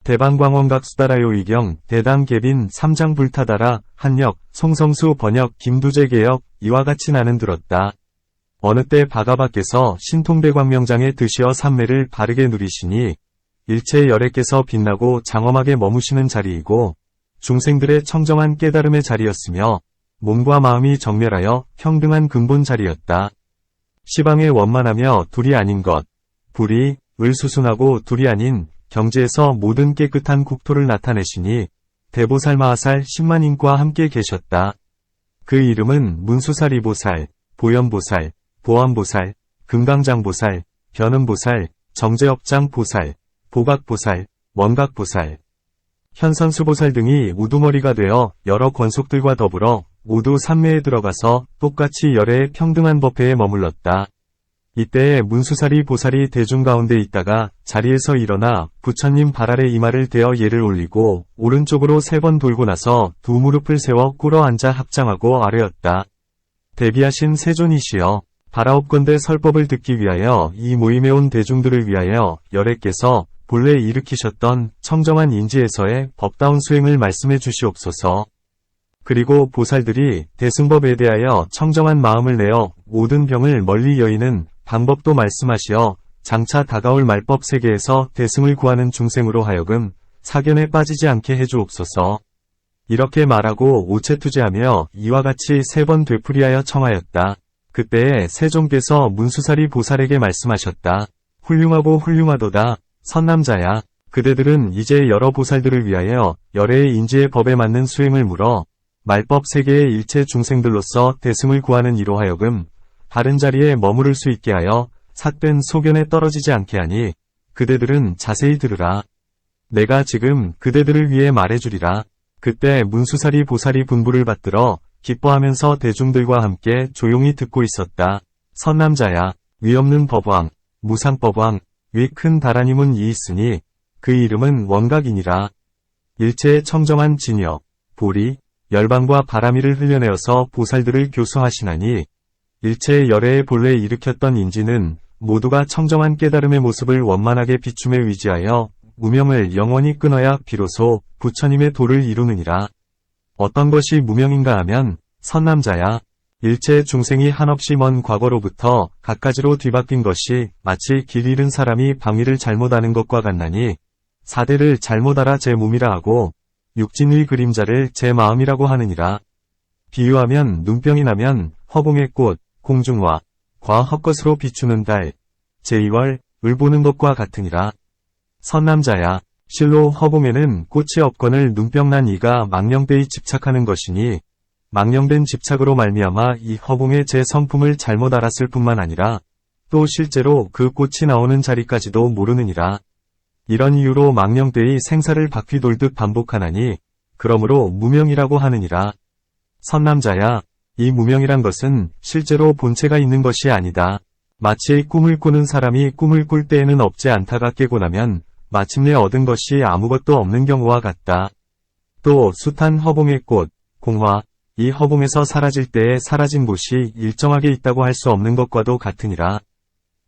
대방광원각 수다라요 이경, 대담 개빈, 삼장 불타다라, 한역, 송성수 번역, 김두재 개역, 이와 같이 나는 들었다. 어느 때 바가바께서 신통대광명장에 드시어 삼매를 바르게 누리시니 일체 열애께서 빛나고 장엄하게 머무시는 자리이고 중생들의 청정한 깨달음의 자리였으며 몸과 마음이 정멸하여 평등한 근본 자리였다. 시방에 원만하며 둘이 아닌 것, 불이, 을수순하고 둘이 아닌 경지에서 모든 깨끗한 국토를 나타내시니 대보살 마하살 10만인과 함께 계셨다. 그 이름은 문수사리보살, 보현보살, 보암보살, 금강장보살, 변음보살, 정제업장보살, 보각보살, 원각보살, 현선수보살 등이 우두머리가 되어 여러 권속들과 더불어 모두 삼매에 들어가서 똑같이 열애의 평등한 법회에 머물렀다. 이때에 문수사리 보살이 대중 가운데 있다가 자리에서 일어나 부처님 발 아래 이마를 대어 예를 올리고 오른쪽으로 3번 돌고 나서 두 무릎을 세워 꿇어 앉아 합장하고 아뢰었다. 대비하신 세존이시여, 바라옵건대 설법을 듣기 위하여 이 모임에 온 대중들을 위하여 열애께서 본래 일으키셨던 청정한 인지에서의 법다운 수행을 말씀해 주시옵소서. 그리고 보살들이 대승법에 대하여 청정한 마음을 내어 모든 병을 멀리 여의는 방법도 말씀하시어 장차 다가올 말법 세계에서 대승을 구하는 중생으로 하여금 사견에 빠지지 않게 해주옵소서. 이렇게 말하고 오체투제하며 이와 같이 3번 되풀이하여 청하였다. 그때에 세종께서 문수사리 보살에게 말씀하셨다. 훌륭하고 훌륭하도다. 선남자야. 그대들은 이제 여러 보살들을 위하여 열애의 인지의 법에 맞는 수행을 물어 말법 세계의 일체 중생들로서 대승을 구하는 이로 하여금 바른 자리에 머무를 수 있게 하여 삿된 소견에 떨어지지 않게 하니 그대들은 자세히 들으라. 내가 지금 그대들을 위해 말해주리라. 그때 문수사리 보살이 분부를 받들어 기뻐하면서 대중들과 함께 조용히 듣고 있었다. 선남자야, 위없는 법왕, 무상법왕, 위 큰 다라님은 이 있으니 그 이름은 원각이니라. 일체의 청정한 진역, 보리, 열방과 바람이를 흘려내어서 보살들을 교수하시나니 일체의 열애의 본래 일으켰던 인지는 모두가 청정한 깨달음의 모습을 원만하게 비춤에 위지하여 무명을 영원히 끊어야 비로소 부처님의 도를 이루느니라. 어떤 것이 무명인가 하면 선남자야, 일체의 중생이 한없이 먼 과거로부터 갖가지로 뒤바뀐 것이 마치 길 잃은 사람이 방위를 잘못 아는 것과 같나니 사대를 잘못 알아 제 몸이라 하고 육진의 그림자를 제 마음이라고 하느니라. 비유하면 눈병이 나면 허공의 꽃, 공중화, 과 헛것으로 비추는 달, 제2월, 을 보는 것과 같으니라. 선남자야, 실로 허공에는 꽃이 없거늘 눈병 난 이가 망령되이 집착하는 것이니 망령된 집착으로 말미암아 이 허공의 제 성품을 잘못 알았을 뿐만 아니라 또 실제로 그 꽃이 나오는 자리까지도 모르느니라. 이런 이유로 망령되이 생사를 바퀴 돌듯 반복하나니 그러므로 무명이라고 하느니라. 선남자야, 이 무명이란 것은 실제로 본체가 있는 것이 아니다. 마치 꿈을 꾸는 사람이 꿈을 꿀 때에는 없지 않다가 깨고 나면 마침내 얻은 것이 아무것도 없는 경우와 같다. 또 숱한 허봉의 꽃, 공화, 이 허봉에서 사라질 때에 사라진 곳이 일정하게 있다고 할 수 없는 것과도 같으니라.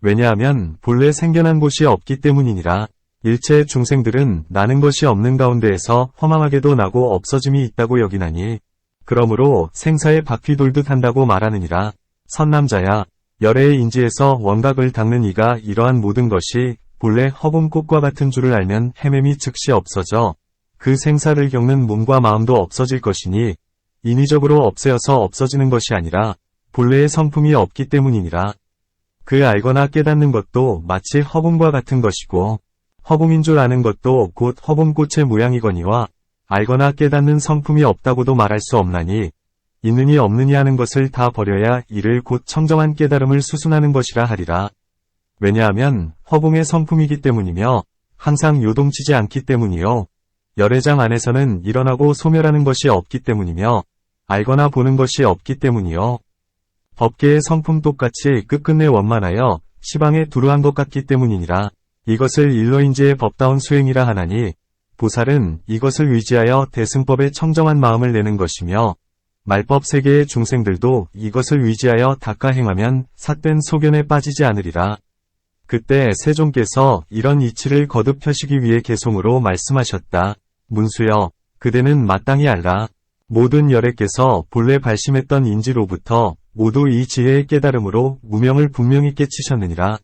왜냐하면 본래 생겨난 곳이 없기 때문이니라. 일체 중생들은 나는 것이 없는 가운데에서 허망하게도 나고 없어짐이 있다고 여기나니 그러므로 생사에 바퀴 돌듯 한다고 말하느니라. 선남자야, 열애의 인지에서 원각을 닦는 이가 이러한 모든 것이 본래 허공꽃과 같은 줄을 알면 헤매미 즉시 없어져 그 생사를 겪는 몸과 마음도 없어질 것이니 인위적으로 없애어서 없어지는 것이 아니라 본래의 성품이 없기 때문이니라. 그 알거나 깨닫는 것도 마치 허공과 같은 것이고 허공인 줄 아는 것도 곧 허공꽃의 모양이거니와 알거나 깨닫는 성품이 없다고도 말할 수 없나니 있느니 없느니 하는 것을 다 버려야 이를 곧 청정한 깨달음을 수순하는 것이라 하리라. 왜냐하면 허공의 성품이기 때문이며 항상 요동치지 않기 때문이요. 열애장 안에서는 일어나고 소멸하는 것이 없기 때문이며 알거나 보는 것이 없기 때문이요. 법계의 성품 똑같이 끝끝내 원만하여 시방에 두루한 것 같기 때문이니라. 이것을 일러인지의 법다운 수행이라 하나니 보살은 이것을 의지하여 대승법에 청정한 마음을 내는 것이며 말법 세계의 중생들도 이것을 의지하여 닦아 행하면 삿된 소견에 빠지지 않으리라. 그때 세종께서 이런 이치를 거듭 펴시기 위해 개송으로 말씀하셨다. 문수여, 그대는 마땅히 알라. 모든 열애께서 본래 발심했던 인지로부터 모두 이 지혜의 깨달음으로 무명을 분명히 깨치셨느니라.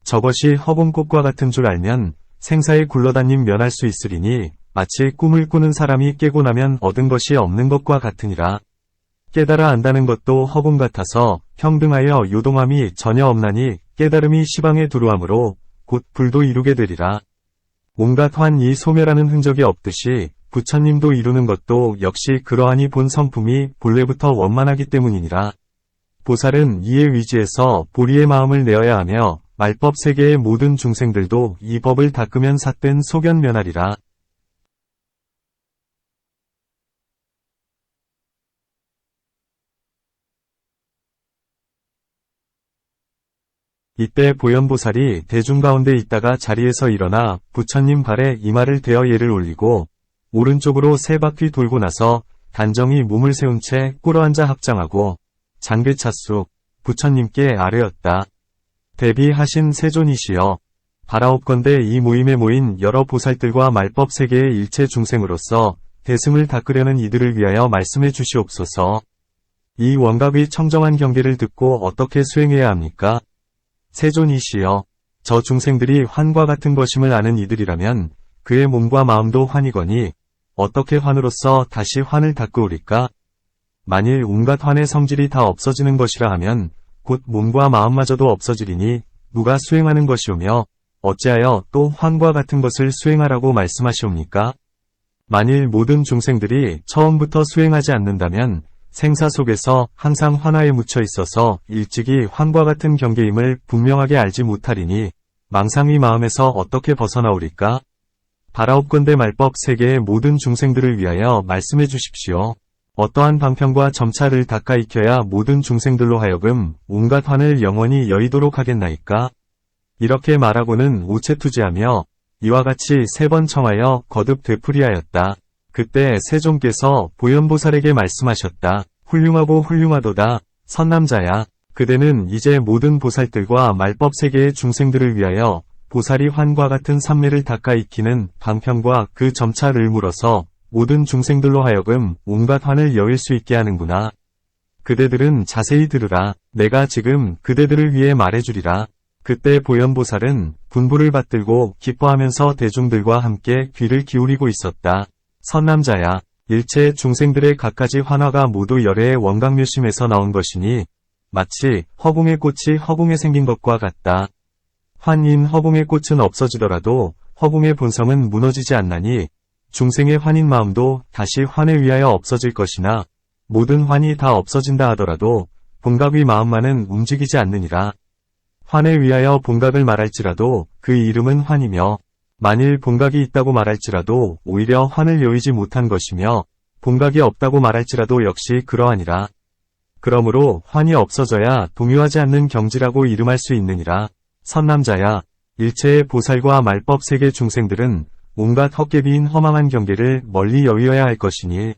저것이 허공꽃과 같은 줄 알면 생사에 굴러다님 면할 수 있으리니 마치 꿈을 꾸는 사람이 깨고 나면 얻은 것이 없는 것과 같으니라. 깨달아 안다는 것도 허공 같아서 평등하여 요동함이 전혀 없나니 깨달음이 시방에 두루함으로 곧 불도 이루게 되리라. 온갖 환이 소멸하는 흔적이 없듯이 부처님도 이루는 것도 역시 그러하니 본 성품이 본래부터 원만하기 때문이니라. 보살은 이에 위지에서 보리의 마음을 내어야 하며 말법 세계의 모든 중생들도 이 법을 닦으면 삿된 소견면하리라. 이때 보현보살이 대중 가운데 있다가 자리에서 일어나 부처님 발에 이마를 대어 예를 올리고 오른쪽으로 세 바퀴 돌고 나서 단정히 몸을 세운 채 꿇어앉아 합장하고 장배차쑥 부처님께 아뢰었다. 대비하신 세존이시여, 바라옵건대 이 모임에 모인 여러 보살들과 말법 세계의 일체 중생으로서 대승을 닦으려는 이들을 위하여 말씀해 주시옵소서. 이 원각의 청정한 경계를 듣고 어떻게 수행해야 합니까? 세존이시여, 저 중생들이 환과 같은 것임을 아는 이들이라면 그의 몸과 마음도 환이거니 어떻게 환으로서 다시 환을 닦으오리까? 만일 온갖 환의 성질이 다 없어지는 것이라 하면 곧 몸과 마음마저도 없어지리니 누가 수행하는 것이오며 어찌하여 또 환과 같은 것을 수행하라고 말씀하시옵니까? 만일 모든 중생들이 처음부터 수행하지 않는다면 생사 속에서 항상 환화에 묻혀 있어서 일찍이 환과 같은 경계임을 분명하게 알지 못하리니 망상의 마음에서 어떻게 벗어나오리까? 바라옵건대 말법 세계의 모든 중생들을 위하여 말씀해 주십시오. 어떠한 방편과 점차를 닦아 익혀야 모든 중생들로 하여금 온갖 환을 영원히 여의도록 하겠나이까? 이렇게 말하고는 우체투지하며 이와 같이 3번 청하여 거듭 되풀이하였다. 그때 세종께서 보현보살에게 말씀하셨다. 훌륭하고 훌륭하도다. 선남자야. 그대는 이제 모든 보살들과 말법 세계의 중생들을 위하여 보살이 환과 같은 삼매를 닦아 익히는 방편과 그 점차를 물어서 모든 중생들로 하여금 온갖 환을 여일 수 있게 하는구나. 그대들은 자세히 들으라. 내가 지금 그대들을 위해 말해주리라. 그때 보현보살은 분부를 받들고 기뻐하면서 대중들과 함께 귀를 기울이고 있었다. 선남자야, 일체 중생들의 갖가지 환화가 모두 열애의 원각묘심에서 나온 것이니 마치 허공의 꽃이 허공에 생긴 것과 같다. 환인 허공의 꽃은 없어지더라도 허공의 본성은 무너지지 않나니 중생의 환인 마음도 다시 환에 위하여 없어질 것이나 모든 환이 다 없어진다 하더라도 본각의 마음만은 움직이지 않느니라. 환에 위하여 본각을 말할지라도 그 이름은 환이며 만일 본각이 있다고 말할지라도 오히려 환을 여의지 못한 것이며 본각이 없다고 말할지라도 역시 그러하니라. 그러므로 환이 없어져야 동요하지 않는 경지라고 이름할 수 있느니라. 선남자야, 일체의 보살과 말법 세계 중생들은 온갖 헛개비인 허망한 경계를 멀리 여의어야 할 것이니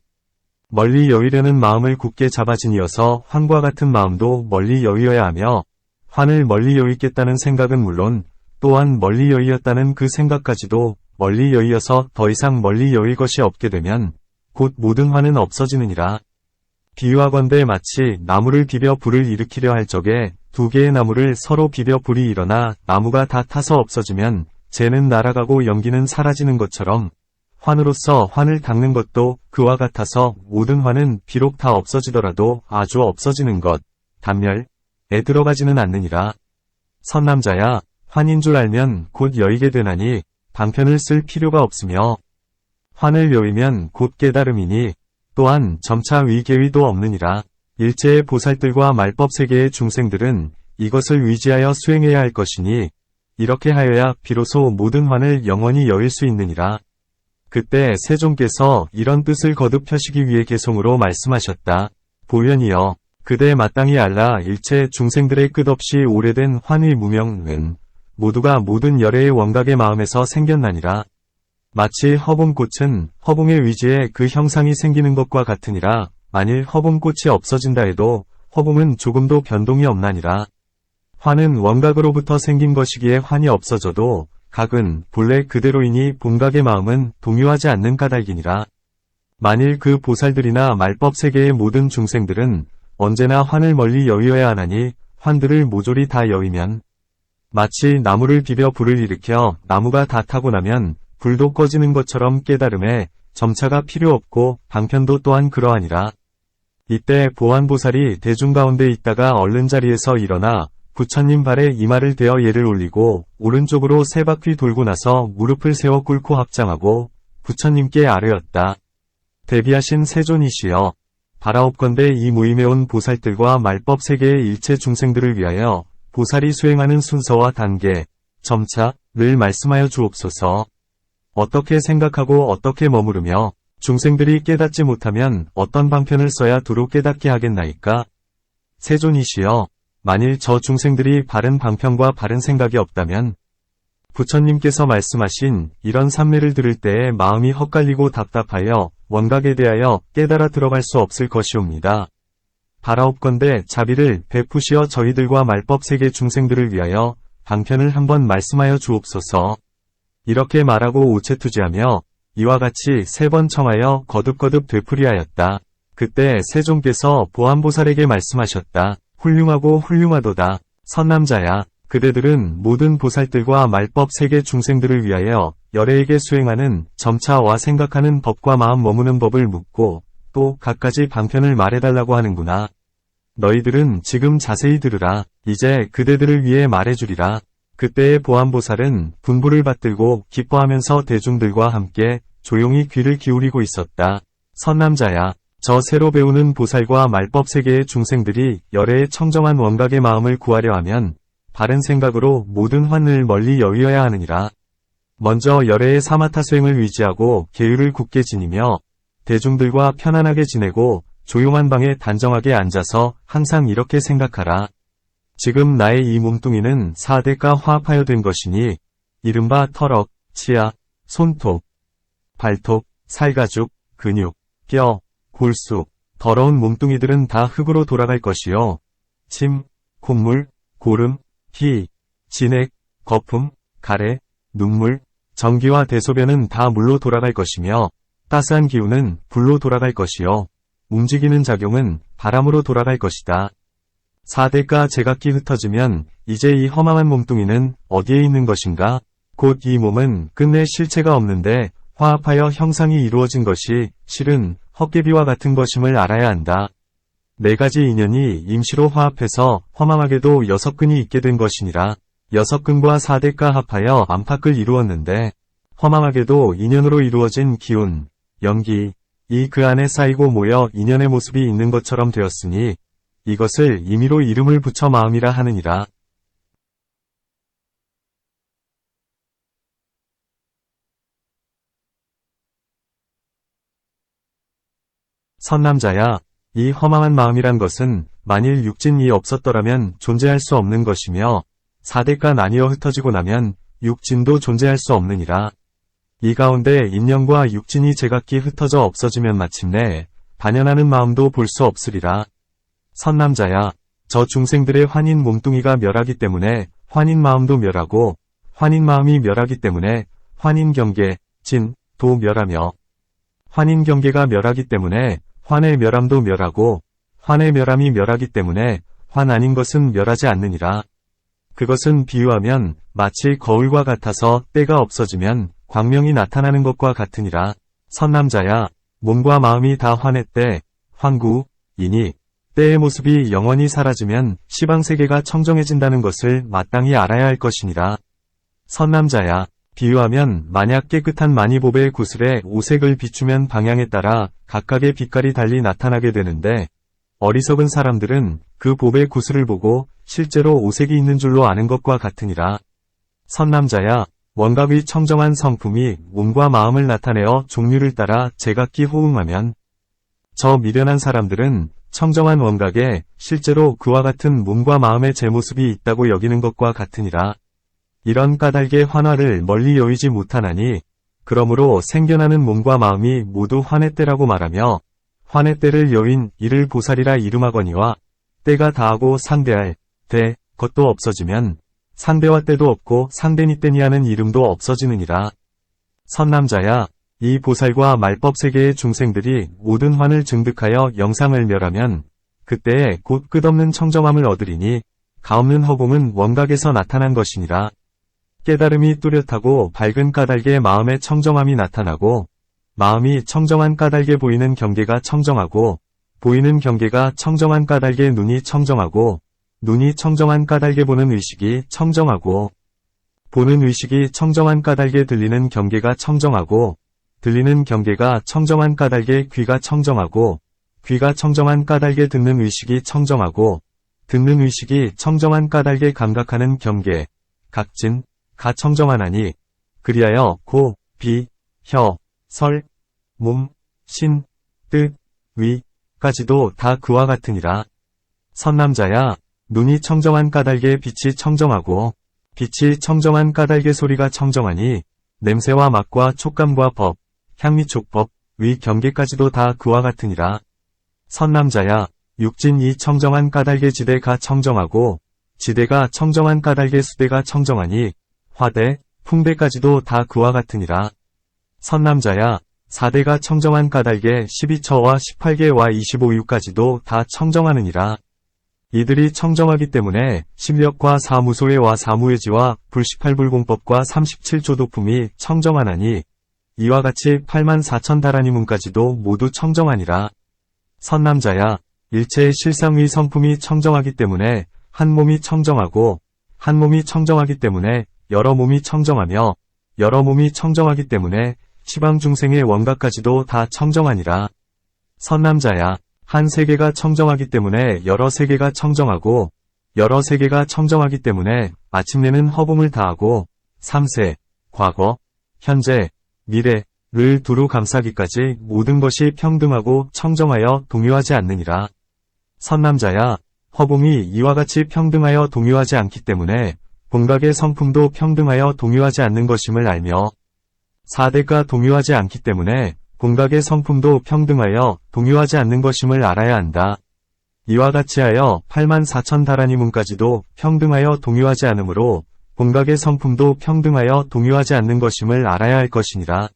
멀리 여의려는 마음을 굳게 잡아지니어서 환과 같은 마음도 멀리 여의어야 하며 환을 멀리 여의겠다는 생각은 물론 또한 멀리 여의었다는 그 생각까지도 멀리 여의어서 더 이상 멀리 여의 것이 없게 되면 곧 모든 환은 없어지느니라. 비유하건대 마치 나무를 비벼 불을 일으키려 할 적에 2개의 나무를 서로 비벼 불이 일어나 나무가 다 타서 없어지면 재는 날아가고 연기는 사라지는 것처럼 환으로서 환을 닦는 것도 그와 같아서 모든 환은 비록 다 없어지더라도 아주 없어지는 것, 단멸에 들어가지는 않느니라. 선남자야, 환인 줄 알면 곧 여의게 되나니 방편을 쓸 필요가 없으며 환을 여의면 곧 깨달음이니 또한 점차 위계의도 없느니라. 일체의 보살들과 말법 세계의 중생들은 이것을 위지하여 수행해야 할 것이니 이렇게 하여야 비로소 모든 환을 영원히 여일 수 있느니라. 그때 세종께서 이런 뜻을 거듭 펴시기 위해 개송으로 말씀하셨다. 보현이여, 그대 마땅히 알라. 일체 중생들의 끝없이 오래된 환의 무명은 모두가 모든 열애의 원각의 마음에서 생겼나니라. 마치 허봉꽃은 허봉의 위지에 그 형상이 생기는 것과 같으니라. 만일 허봉꽃이 없어진다 해도 허봉은 조금도 변동이 없나니라. 환은 원각으로부터 생긴 것이기에 환이 없어져도 각은 본래 그대로이니 본각의 마음은 동요하지 않는 까닭이니라. 만일 그 보살들이나 말법 세계의 모든 중생들은 언제나 환을 멀리 여의어야 하나니 환들을 모조리 다 여의면 마치 나무를 비벼 불을 일으켜 나무가 다 타고 나면 불도 꺼지는 것처럼 깨달음에 점차가 필요 없고 방편도 또한 그러하니라. 이때 보안보살이 대중 가운데 있다가 얼른 자리에서 일어나 부처님 발에 이마를 대어 예를 올리고 오른쪽으로 세 바퀴 돌고 나서 무릎을 세워 꿇고 합장하고 부처님께 아뢰었다. 대비하신 세존이시여, 바라옵건대 이 모임에 온 보살들과 말법 세계의 일체 중생들을 위하여 보살이 수행하는 순서와 단계, 점차를 말씀하여 주옵소서. 어떻게 생각하고 어떻게 머무르며 중생들이 깨닫지 못하면 어떤 방편을 써야 두루 깨닫게 하겠나이까? 세존이시여, 만일 저 중생들이 바른 방편과 바른 생각이 없다면 부처님께서 말씀하신 이런 삼매를 들을 때에 마음이 헛갈리고 답답하여 원각에 대하여 깨달아 들어갈 수 없을 것이옵니다. 바라옵건대 자비를 베푸시어 저희들과 말법 세계 중생들을 위하여 방편을 한번 말씀하여 주옵소서. 이렇게 말하고 오체투지하며 이와 같이 3번 청하여 거듭거듭 되풀이하였다. 그때 세존께서 보안보살에게 말씀하셨다. 훌륭하고 훌륭하도다. 선남자야, 그대들은 모든 보살들과 말법 세계 중생들을 위하여 열애에게 수행하는 점차와 생각하는 법과 마음 머무는 법을 묻고 또 갖가지 방편을 말해달라고 하는구나. 너희들은 지금 자세히 들으라. 이제 그대들을 위해 말해주리라. 그때의 보안보살은 분부를 받들고 기뻐하면서 대중들과 함께 조용히 귀를 기울이고 있었다. 선남자야, 저 새로 배우는 보살과 말법 세계의 중생들이 열애의 청정한 원각의 마음을 구하려 하면 바른 생각으로 모든 환을 멀리 여의어야 하느니라. 먼저 열애의 사마타 수행을 위지하고 계율을 굳게 지니며 대중들과 편안하게 지내고 조용한 방에 단정하게 앉아서 항상 이렇게 생각하라. 지금 나의 이 몸뚱이는 4대가 화합하여 된 것이니 이른바 털럭, 치아, 손톱, 발톱, 살가죽, 근육, 뼈, 골수, 더러운 몸뚱이들은 다 흙으로 돌아갈 것이요. 침, 콧물, 고름, 피, 진액, 거품, 가래, 눈물, 전기와 대소변은 다 물로 돌아갈 것이며 따스한 기운은 불로 돌아갈 것이요. 움직이는 작용은 바람으로 돌아갈 것이다. 4대가 제각기 흩어지면 이제 이 허망한 몸뚱이는 어디에 있는 것인가? 곧 이 몸은 끝내 실체가 없는데 화합하여 형상이 이루어진 것이 실은 헛개비와 같은 것임을 알아야 한다. 4가지 인연이 임시로 화합해서 허망하게도 6근이 있게 된 것이니라. 6근과 4대가 합하여 안팎을 이루었는데 허망하게도 인연으로 이루어진 기운, 연기, 이 그 안에 쌓이고 모여 인연의 모습이 있는 것처럼 되었으니 이것을 임의로 이름을 붙여 마음이라 하느니라. 선남자야, 이 허망한 마음이란 것은 만일 육진이 없었더라면 존재할 수 없는 것이며 4대가 나뉘어 흩어지고 나면 육진도 존재할 수 없느니라. 이 가운데 인연과 육진이 제각기 흩어져 없어지면 마침내 반연하는 마음도 볼 수 없으리라. 선남자야, 저 중생들의 환인 몸뚱이가 멸하기 때문에 환인 마음도 멸하고 환인 마음이 멸하기 때문에 환인 경계, 진, 도 멸하며 환인 경계가 멸하기 때문에 환의 멸함도 멸하고 환의 멸함이 멸하기 때문에 환 아닌 것은 멸하지 않느니라. 그것은 비유하면 마치 거울과 같아서 때가 없어지면 광명이 나타나는 것과 같으니라. 선남자야, 몸과 마음이 다 환의 때, 환구이니 때의 모습이 영원히 사라지면 시방세계가 청정해진다는 것을 마땅히 알아야 할 것이니라. 선남자야, 비유하면 만약 깨끗한 마니보배의 구슬에 오색을 비추면 방향에 따라 각각의 빛깔이 달리 나타나게 되는데 어리석은 사람들은 그 보배 구슬을 보고 실제로 오색이 있는 줄로 아는 것과 같으니라. 선남자야, 원각의 청정한 성품이 몸과 마음을 나타내어 종류를 따라 제각기 호응하면 저 미련한 사람들은 청정한 원각에 실제로 그와 같은 몸과 마음의 제 모습이 있다고 여기는 것과 같으니라. 이런 까닭의 환화를 멀리 여의지 못하나니 그러므로 생겨나는 몸과 마음이 모두 환의 때라고 말하며 환의 때를 여인 이를 보살이라 이름하거니와 때가 다하고 상대할 대, 것도 없어지면 상대와 때도 없고 상대니 때니 하는 이름도 없어지느니라. 선남자야, 이 보살과 말법 세계의 중생들이 모든 환을 증득하여 영상을 멸하면 그때에 곧 끝없는 청정함을 얻으리니 가없는 허공은 원각에서 나타난 것이니라. 깨달음이 뚜렷하고 밝은 까닭에 마음의 청정함이 나타나고 마음이 청정한 까닭에 보이는 경계가 청정하고 보이는 경계가 청정한 까닭에 눈이 청정하고 눈이 청정한 까닭에 보는 의식이 청정하고 보는 의식이 청정한 까닭에 들리는 경계가 청정하고 들리는 경계가 청정한 까닭에 귀가 청정하고 귀가 청정한 까닭에 듣는 의식이 청정하고 듣는 의식이 청정한 까닭에 감각하는 경계, 각진, 가 청정하나니 그리하여 고, 비, 혀, 설, 몸, 신, 뜻, 위까지도 다 그와 같으니라. 선남자야, 눈이 청정한 까닭에 빛이 청정하고 빛이 청정한 까닭에 소리가 청정하니 냄새와 맛과 촉감과 법, 향미 촉법, 위 경계까지도 다 그와 같으니라. 선남자야, 육진이 청정한 까닭에 지대가 청정하고 지대가 청정한 까닭에 수대가 청정하니 화대, 풍대까지도 다 그와 같으니라. 선남자야, 사대가 청정한 까닭에 12처와 18개와 25유까지도 다 청정하느니라. 이들이 청정하기 때문에 심력과 사무소외와 사무외지와 불18불공법과 37조도품이 청정하나니 이와 같이 84,000다라니문까지도 모두 청정하니라. 선남자야, 일체의 실상의 성품이 청정하기 때문에 한 몸이 청정하고 한 몸이 청정하기 때문에 여러 몸이 청정하며 여러 몸이 청정하기 때문에 시방중생의 원각까지도 다 청정하니라. 선남자야, 한 세계가 청정하기 때문에 여러 세계가 청정하고 여러 세계가 청정하기 때문에 마침내는 허공을 다하고 3세, 과거, 현재, 미래를 두루 감싸기까지 모든 것이 평등하고 청정하여 동요하지 않느니라. 선남자야, 허공이 이와 같이 평등하여 동요하지 않기 때문에 본각의 성품도 평등하여 동요하지 않는 것임을 알며 사대가 동요하지 않기 때문에 본각의 성품도 평등하여 동요하지 않는 것임을 알아야 한다. 이와 같이 하여 84,000다라니문까지도 평등하여 동요하지 않으므로 본각의 성품도 평등하여 동요하지 않는 것임을 알아야 할 것이니라.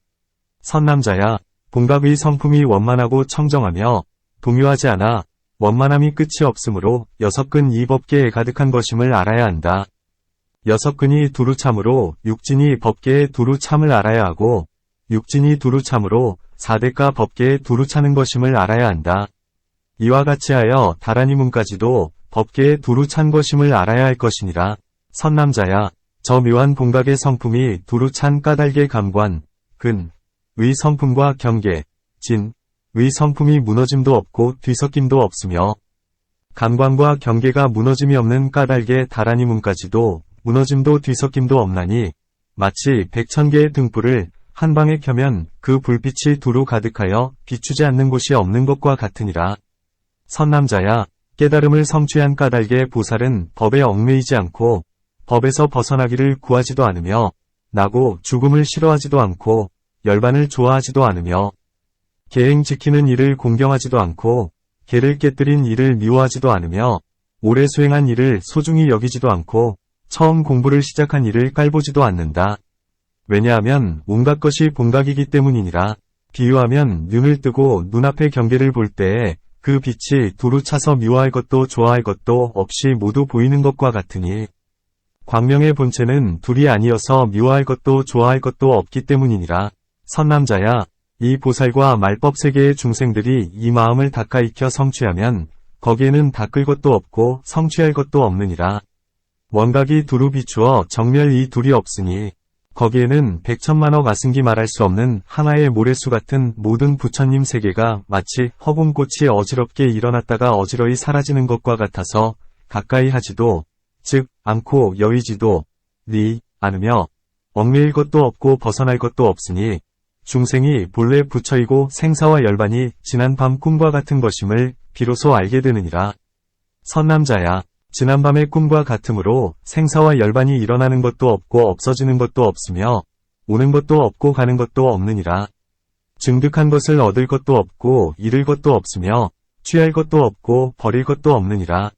선남자야, 본각의 성품이 원만하고 청정하며 동요하지 않아 원만함이 끝이 없으므로 6근 이 법계에 가득한 것임을 알아야 한다. 6근이 두루 참으로 육진이 법계에 두루 참을 알아야 하고 육진이 두루 참으로 사대가 법계에 두루 차는 것임을 알아야 한다. 이와 같이 하여 다라니문까지도 법계에 두루 찬 것임을 알아야 할 것이니라. 선남자야, 저 묘한 본각의 성품이 두루 찬 까닭의 감관, 근, 의 성품과 경계, 진, 의 성품이 무너짐도 없고 뒤섞임도 없으며 감관과 경계가 무너짐이 없는 까닭의 다라니문까지도 무너짐도 뒤섞임도 없나니 마치 100,000개의 등불을 한 방에 켜면 그 불빛이 두루 가득하여 비추지 않는 곳이 없는 것과 같으니라. 선남자야, 깨달음을 성취한 까닭의 보살은 법에 얽매이지 않고 법에서 벗어나기를 구하지도 않으며 나고 죽음을 싫어하지도 않고 열반을 좋아하지도 않으며 계행 지키는 일을 공경하지도 않고 계를 깨뜨린 일을 미워하지도 않으며 오래 수행한 일을 소중히 여기지도 않고 처음 공부를 시작한 일을 깔보지도 않는다. 왜냐하면 온갖 것이 본각이기 때문이니라. 비유하면 눈을 뜨고 눈앞의 경계를 볼 때에 그 빛이 두루 차서 미워할 것도 좋아할 것도 없이 모두 보이는 것과 같으니 광명의 본체는 둘이 아니어서 미워할 것도 좋아할 것도 없기 때문이니라. 선남자야, 이 보살과 말법 세계의 중생들이 이 마음을 닦아 익혀 성취하면 거기에는 닦을 것도 없고 성취할 것도 없느니라. 원각이 두루 비추어 정멸 이 둘이 없으니 거기에는 백천만억 아승기 말할 수 없는 하나의 모래수 같은 모든 부처님 세계가 마치 허공꽃이 어지럽게 일어났다가 어지러이 사라지는 것과 같아서 가까이 하지도 즉 않고 여의지도 않으며 얽매일 것도 없고 벗어날 것도 없으니 중생이 본래 부처이고 생사와 열반이 지난밤 꿈과 같은 것임을 비로소 알게 되느니라. 선남자야, 지난밤의 꿈과 같으므로 생사와 열반이 일어나는 것도 없고 없어지는 것도 없으며 오는 것도 없고 가는 것도 없느니라. 증득한 것을 얻을 것도 없고 잃을 것도 없으며 취할 것도 없고 버릴 것도 없느니라.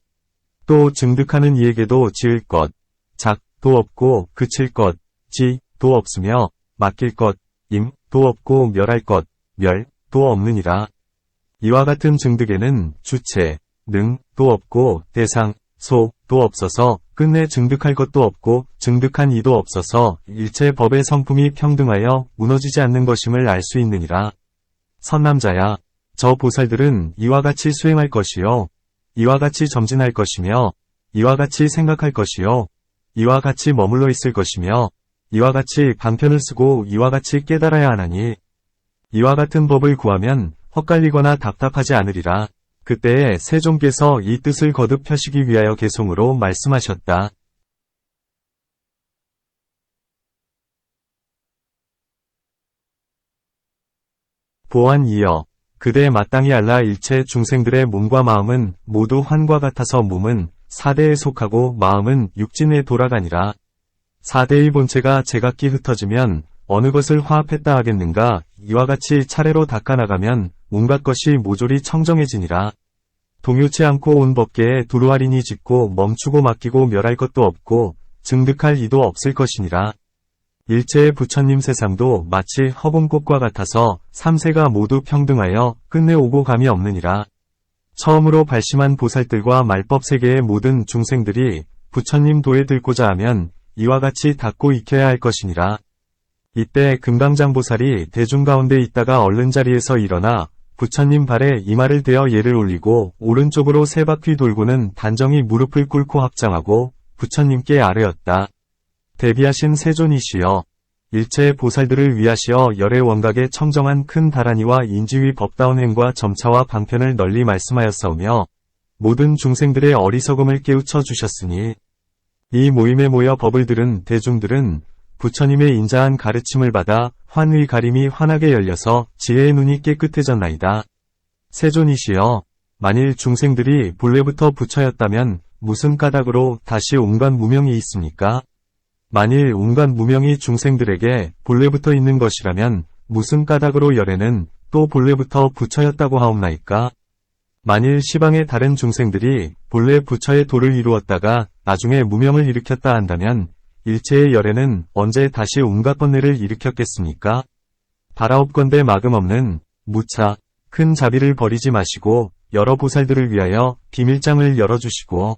또 증득하는 이에게도 지을 것, 작,도 없고 그칠 것, 지,도 없으며 맡길 것, 임,도 없고 멸할 것, 멸,도 없느니라. 이와 같은 증득에는 주체, 능,도 없고 대상, 소,도 없어서 끝내 증득할 것도 없고 증득한 이도 없어서 일체 법의 성품이 평등하여 무너지지 않는 것임을 알 수 있느니라. 선남자야, 저 보살들은 이와 같이 수행할 것이요, 이와 같이 점진할 것이며, 이와 같이 생각할 것이요, 이와 같이 머물러 있을 것이며, 이와 같이 방편을 쓰고 이와 같이 깨달아야 하나니, 이와 같은 법을 구하면 헛갈리거나 답답하지 않으리라. 그때에 세종께서 이 뜻을 거듭 펴시기 위하여 개송으로 말씀하셨다. 보안 이어 그대 마땅히 알라. 일체 중생들의 몸과 마음은 모두 환과 같아서 몸은 사대에 속하고 마음은 육진에 돌아가니라. 사대의 본체가 제각기 흩어지면 어느 것을 화합했다 하겠는가. 이와 같이 차례로 닦아나가면 온갖 것이 모조리 청정해지니라. 동요치 않고 온 법계에 두루하리니 짓고 멈추고 맡기고 멸할 것도 없고 증득할 이도 없을 것이니라. 일체의 부처님 세상도 마치 허공꽃과 같아서 삼세가 모두 평등하여 끝내 오고 감이 없느니라. 처음으로 발심한 보살들과 말법 세계의 모든 중생들이 부처님 도에 들고자 하면 이와 같이 닦고 익혀야 할 것이니라. 이때 금강장보살이 대중 가운데 있다가 얼른 자리에서 일어나 부처님 발에 이마를 대어 예를 올리고 오른쪽으로 세 바퀴 돌고는 단정히 무릎을 꿇고 합장하고 부처님께 아뢰었다. 대비하신 세존이시여, 일체 보살들을 위하시어 열의 원각의 청정한 큰 다라니와 인지위 법다운 행과 점차와 방편을 널리 말씀하였사오며 모든 중생들의 어리석음을 깨우쳐 주셨으니 이 모임에 모여 법을 들은 대중들은 부처님의 인자한 가르침을 받아 환의 가림이 환하게 열려서 지혜의 눈이 깨끗해졌나이다. 세존이시여, 만일 중생들이 본래부터 부처였다면 무슨 까닭으로 다시 온갖 무명이 있습니까? 만일 온갖 무명이 중생들에게 본래부터 있는 것이라면 무슨 까닭으로 열에는 또 본래부터 부처였다고 하옵나이까? 만일 시방의 다른 중생들이 본래 부처의 도를 이루었다가 나중에 무명을 일으켰다 한다면 일체의 열에는 언제 다시 온갖 번뇌를 일으켰겠습니까? 바라옵건대 마금 없는 무차 큰 자비를 버리지 마시고 여러 보살들을 위하여 비밀장을 열어주시고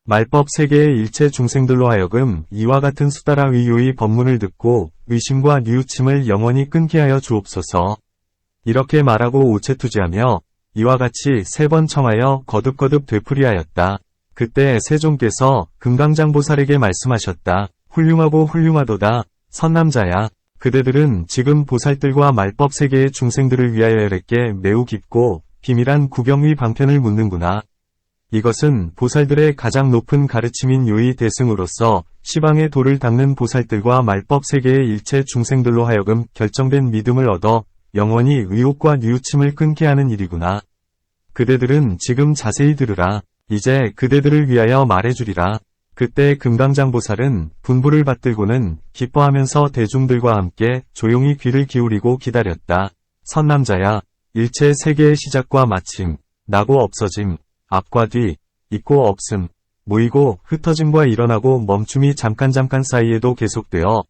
말법 세계의 일체 중생들로 하여금 이와 같은 수다라 의요의 법문을 듣고 의심과 뉘우침을 영원히 끊게 하여 주옵소서. 이렇게 말하고 오체투지하며 이와 같이 3번 청하여 거듭거듭 되풀이하였다. 그때 세종께서 금강장보살에게 말씀하셨다. 훌륭하고 훌륭하도다. 선남자야. 그대들은 지금 보살들과 말법 세계의 중생들을 위하여 열에게 매우 깊고 비밀한 구경의 방편을 묻는구나. 이것은 보살들의 가장 높은 가르침인 요의 대승으로서 시방의 도를 닦는 보살들과 말법 세계의 일체 중생들로 하여금 결정된 믿음을 얻어 영원히 의혹과 뉘우침을 끊게 하는 일이구나. 그대들은 지금 자세히 들으라. 이제 그대들을 위하여 말해주리라. 그때 금강장보살은 분부를 받들고는 기뻐하면서 대중들과 함께 조용히 귀를 기울이고 기다렸다. 선남자야, 일체 세계의 시작과 마침, 나고 없어짐, 앞과 뒤, 있고 없음, 모이고 흩어짐과 일어나고 멈춤이 잠깐 사이에도 계속되어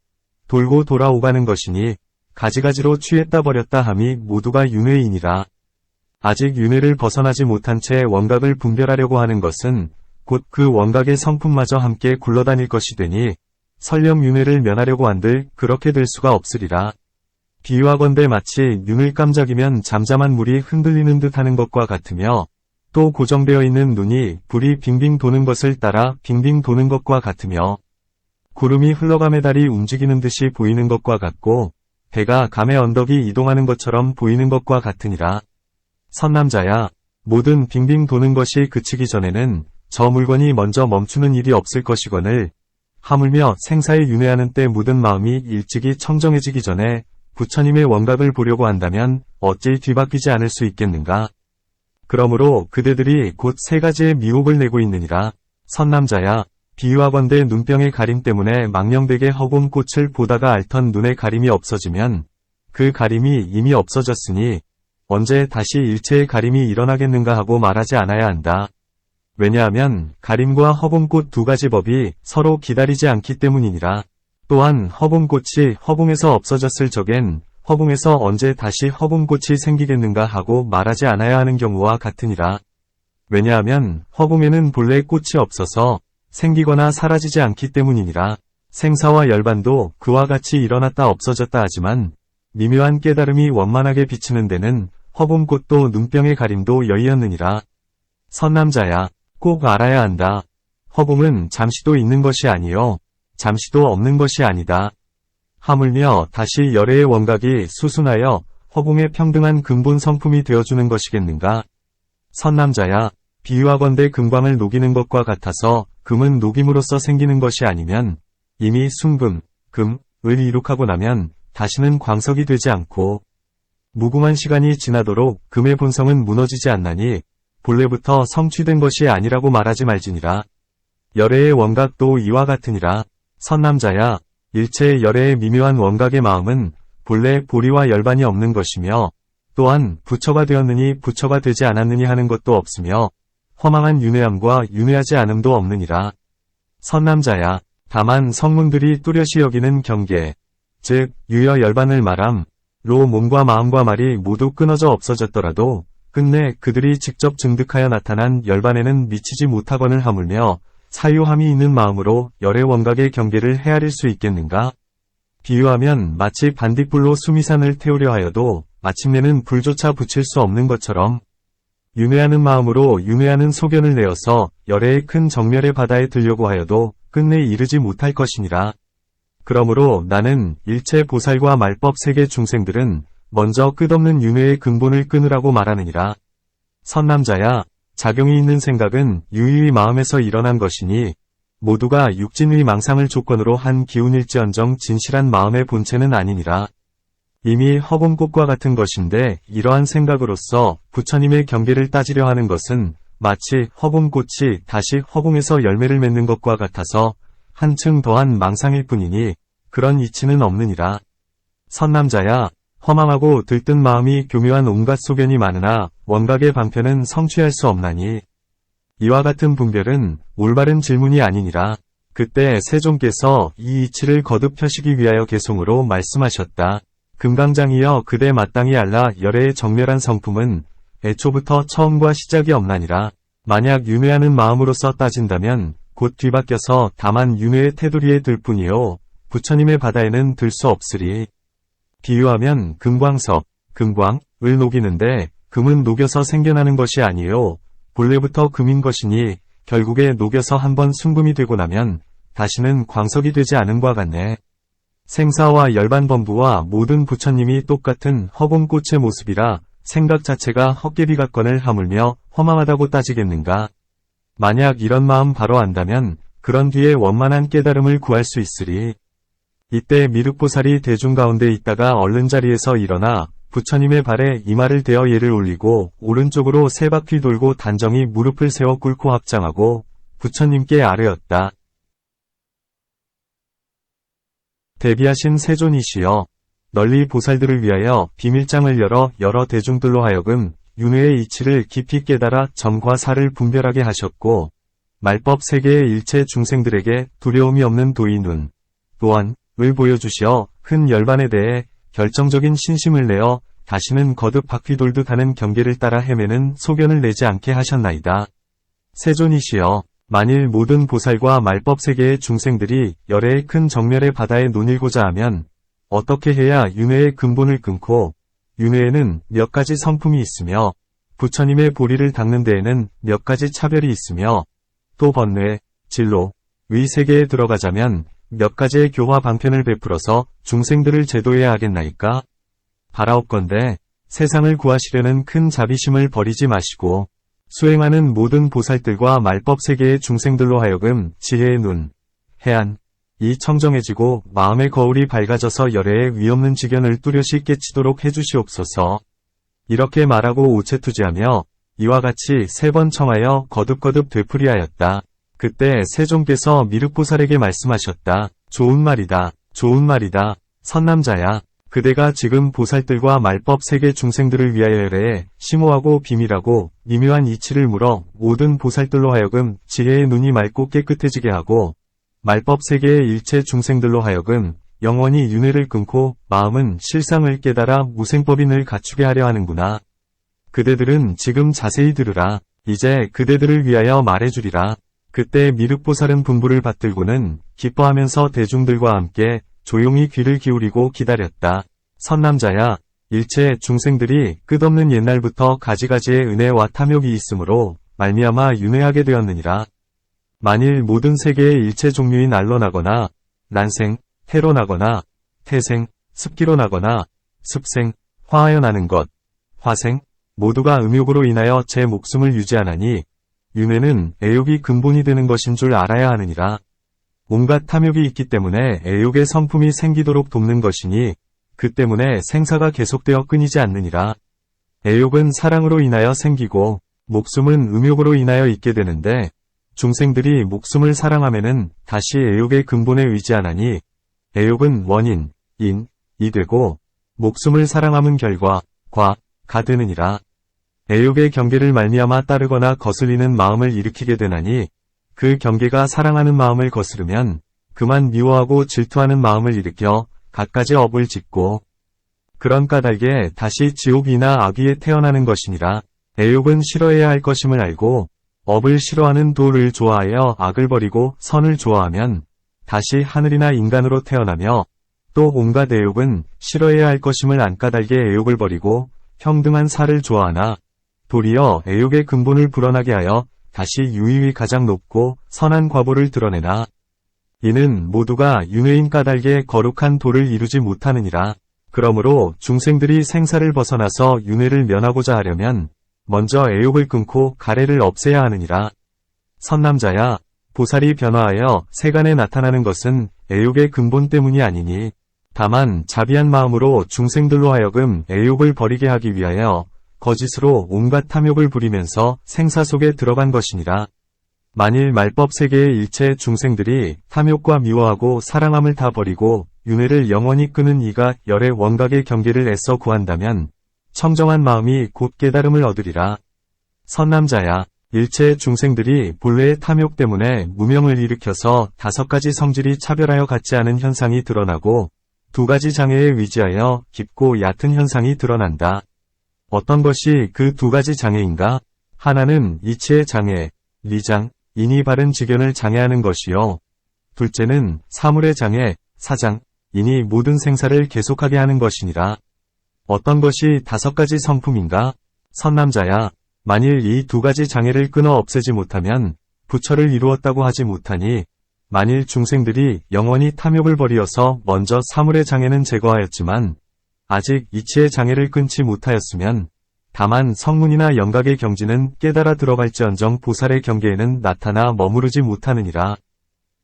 돌고 돌아오가는 것이니 가지가지로 취했다 버렸다 함이 모두가 윤회이니라. 아직 윤회를 벗어나지 못한 채 원각을 분별하려고 하는 것은 곧 그 원각의 성품마저 함께 굴러다닐 것이 되니 설령 윤회를 면하려고 한들 그렇게 될 수가 없으리라. 비유하건대 마치 눈을 깜짝이면 잠잠한 물이 흔들리는 듯 하는 것과 같으며 또 고정되어 있는 눈이 불이 빙빙 도는 것을 따라 빙빙 도는 것과 같으며 구름이 흘러감에 달이 움직이는 듯이 보이는 것과 같고 배가 감의 언덕이 이동하는 것처럼 보이는 것과 같으니라. 선남자야, 모든 빙빙 도는 것이 그치기 전에는 저 물건이 먼저 멈추는 일이 없을 것이거늘 하물며 생사에 윤회하는 때 묻은 마음이 일찍이 청정해지기 전에 부처님의 원각을 보려고 한다면 어찌 뒤바뀌지 않을 수 있겠는가. 그러므로 그대들이 곧 3가지의 미혹을 내고 있느니라. 선남자야, 비유하건대 눈병의 가림 때문에 망령되게 허공 꽃을 보다가 앓던 눈의 가림이 없어지면 그 가림이 이미 없어졌으니 언제 다시 일체의 가림이 일어나겠는가 하고 말하지 않아야 한다. 왜냐하면 가림과 허봉꽃 두 가지 법이 서로 기다리지 않기 때문이니라. 또한 허봉꽃이 허봉에서 없어졌을 적엔 허봉에서 언제 다시 허봉꽃이 생기겠는가 하고 말하지 않아야 하는 경우와 같으니라. 왜냐하면 허봉에는 본래 꽃이 없어서 생기거나 사라지지 않기 때문이니라. 생사와 열반도 그와 같이 일어났다 없어졌다 하지만 미묘한 깨달음이 원만하게 비치는 데는 허봉꽃도 눈병의 가림도 여의었느니라. 선남자야, 꼭 알아야 한다. 허봉은 잠시도 있는 것이 아니요 잠시도 없는 것이 아니다. 하물며 다시 열애의 원각이 수순하여 허봉의 평등한 근본 성품이 되어주는 것이겠는가. 선남자야, 비유하건대 금광을 녹이는 것과 같아서 금은 녹임으로써 생기는 것이 아니면 이미 순금, 금을 이룩하고 나면 다시는 광석이 되지 않고 무궁한 시간이 지나도록 금의 본성은 무너지지 않나니 본래부터 성취된 것이 아니라고 말하지 말지니라. 열애의 원각도 이와 같으니라. 선남자야, 일체의 열애의 미묘한 원각의 마음은 본래 보리와 열반이 없는 것이며 또한 부처가 되었느니 부처가 되지 않았느니 하는 것도 없으며 허망한 윤회함과 윤회하지 않음도 없느니라. 선남자야, 다만 성문들이 뚜렷이 여기는 경계, 즉 유여 열반을 말함, 로 몸과 마음과 말이 모두 끊어져 없어졌더라도 끝내 그들이 직접 증득하여 나타난 열반에는 미치지 못하거늘 하물며 사유함이 있는 마음으로 열의 원각의 경계를 헤아릴 수 있겠는가? 비유하면 마치 반딧불로 수미산을 태우려 하여도 마침내는 불조차 붙일 수 없는 것처럼 윤회하는 마음으로 윤회하는 소견을 내어서 열애의 큰 정멸의 바다에 들려고 하여도 끝내 이르지 못할 것이니라. 그러므로 나는 일체 보살과 말법 세계 중생들은 먼저 끝없는 윤회의 근본을 끊으라고 말하느니라. 선남자야, 작용이 있는 생각은 유유히 마음에서 일어난 것이니 모두가 육진의 망상을 조건으로 한 기운일지언정 진실한 마음의 본체는 아니니라. 이미 허봉꽃과 같은 것인데 이러한 생각으로서 부처님의 경계를 따지려 하는 것은 마치 허봉꽃이 다시 허봉에서 열매를 맺는 것과 같아서 한층 더한 망상일 뿐이니 그런 이치는 없느니라. 선남자야, 허망하고 들뜬 마음이 교묘한 온갖 소견이 많으나 원각의 방편은 성취할 수 없나니 이와 같은 분별은 올바른 질문이 아니니라. 그때 세종께서 이 이치를 거듭 펴시기 위하여 개송으로 말씀하셨다. 금강장이여, 그대 마땅히 알라. 열애의 정멸한 성품은 애초부터 처음과 시작이 없나니라. 만약 윤회하는 마음으로서 따진다면 곧 뒤바뀌어서 다만 윤회의 테두리에 들 뿐이요 부처님의 바다에는 들 수 없으리. 비유하면 금광석, 금광을 녹이는데 금은 녹여서 생겨나는 것이 아니요 본래부터 금인 것이니 결국에 녹여서 한번 순금이 되고 나면 다시는 광석이 되지 않음과 같네. 생사와 열반범부와 모든 부처님이 똑같은 허봉꽃의 모습이라 생각 자체가 헛개비 같거늘 하물며 허망하다고 따지겠는가. 만약 이런 마음 바로 안다면 그런 뒤에 원만한 깨달음을 구할 수 있으리. 이때 미륵보살이 대중 가운데 있다가 얼른 자리에서 일어나 부처님의 발에 이마를 대어 예를 올리고 오른쪽으로 세 바퀴 돌고 단정히 무릎을 세워 꿇고 합장하고 부처님께 아뢰었다. 대비하신 세존이시여, 널리 보살들을 위하여 비밀장을 열어 여러 대중들로 하여금 윤회의 이치를 깊이 깨달아 점과 사를 분별하게 하셨고 말법 세계의 일체 중생들에게 두려움이 없는 도의 눈 또한 을 보여주시어 큰 열반에 대해 결정적인 신심을 내어 다시는 거듭 바퀴 돌듯 하는 경계를 따라 헤매는 소견을 내지 않게 하셨나이다. 세존이시여, 만일 모든 보살과 말법 세계의 중생들이 열애의 큰 정멸의 바다에 논일고자 하면 어떻게 해야 윤회의 근본을 끊고 윤회에는 몇 가지 성품이 있으며 부처님의 보리를 닦는 데에는 몇 가지 차별이 있으며 또 번뇌, 진로, 의 세계에 들어가자면 몇 가지의 교화 방편을 베풀어서 중생들을 제도해야 하겠나이까? 바라옵건대 세상을 구하시려는 큰 자비심을 버리지 마시고 수행하는 모든 보살들과 말법 세계의 중생들로 하여금 지혜의 눈, 해안, 이 청정해지고 마음의 거울이 밝아져서 열애의 위없는 지견을 뚜렷이 깨치도록 해주시옵소서. 이렇게 말하고 오체투지하며 이와 같이 3번 청하여 거듭거듭 되풀이하였다. 그때 세종께서 미륵보살에게 말씀하셨다. 좋은 말이다. 좋은 말이다. 선남자야, 그대가 지금 보살들과 말법 세계 중생들을 위하여 열애해 심오하고 비밀하고 미묘한 이치를 물어 모든 보살들로 하여금 지혜의 눈이 맑고 깨끗해지게 하고 말법 세계의 일체 중생들로 하여금 영원히 윤회를 끊고 마음은 실상을 깨달아 무생법인을 갖추게 하려 하는구나. 그대들은 지금 자세히 들으라. 이제 그대들을 위하여 말해주리라. 그때 미륵보살은 분부를 받들고는 기뻐하면서 대중들과 함께 조용히 귀를 기울이고 기다렸다. 선남자야, 일체 중생들이 끝없는 옛날부터 가지가지의 은혜와 탐욕이 있으므로 말미암아 윤회하게 되었느니라. 만일 모든 세계의 일체 종류인 알로나거나 난생, 태로 나거나 태생, 습기로 나거나 습생, 화하여 나는 것, 화생, 모두가 음욕으로 인하여 제 목숨을 유지하나니 윤회는 애욕이 근본이 되는 것인 줄 알아야 하느니라. 온갖 탐욕이 있기 때문에 애욕의 성품이 생기도록 돕는 것이니 그 때문에 생사가 계속되어 끊이지 않느니라. 애욕은 사랑으로 인하여 생기고 목숨은 음욕으로 인하여 있게 되는데 중생들이 목숨을 사랑하면은 다시 애욕의 근본에 의지하나니 애욕은 원인, 인, 이 되고 목숨을 사랑함은 결과, 가 되느니라. 애욕의 경계를 말미암아 따르거나 거슬리는 마음을 일으키게 되나니 그 경계가 사랑하는 마음을 거스르면 그만 미워하고 질투하는 마음을 일으켜 갖가지 업을 짓고 그런 까닭에 다시 지옥이나 악위에 태어나는 것이니라. 애욕은 싫어해야 할 것임을 알고 업을 싫어하는 도를 좋아하여 악을 버리고 선을 좋아하면 다시 하늘이나 인간으로 태어나며 또 온갖 애욕은 싫어해야 할 것임을 안 까닭에 애욕을 버리고 평등한 사를 좋아하나 도리어 애욕의 근본을 불어나게 하여 다시 유의위 가장 높고 선한 과보를 드러내나 이는 모두가 윤회인 까닭에 거룩한 도를 이루지 못하느니라. 그러므로 중생들이 생사를 벗어나서 윤회를 면하고자 하려면 먼저 애욕을 끊고 가래를 없애야 하느니라. 선남자야, 보살이 변화하여 세간에 나타나는 것은 애욕의 근본 때문이 아니니 다만 자비한 마음으로 중생들로 하여금 애욕을 버리게 하기 위하여 거짓으로 온갖 탐욕을 부리면서 생사 속에 들어간 것이니라. 만일 말법 세계의 일체 중생들이 탐욕과 미워하고 사랑함을 다 버리고 윤회를 영원히 끄는 이가 열의 원각의 경계를 애써 구한다면 청정한 마음이 곧 깨달음을 얻으리라. 선남자야, 일체 중생들이 본래의 탐욕 때문에 무명을 일으켜서 5가지 성질이 차별하여 같지 않은 현상이 드러나고 2가지 장애에 위지하여 깊고 얕은 현상이 드러난다. 어떤 것이 그 2가지 장애인가? 하나는 이치의 장애, 리장, 인이 바른 직견을 장애하는 것이요. 둘째는 사물의 장애, 사장, 인이 모든 생사를 계속하게 하는 것이니라. 어떤 것이 5가지 성품인가? 선남자야, 만일 이 2가지 장애를 끊어 없애지 못하면 부처를 이루었다고 하지 못하니 만일 중생들이 영원히 탐욕을 버리어서 먼저 사물의 장애는 제거하였지만 아직 이치의 장애를 끊지 못하였으면 다만 성문이나 영각의 경지는 깨달아 들어갈지언정 보살의 경계에는 나타나 머무르지 못하느니라.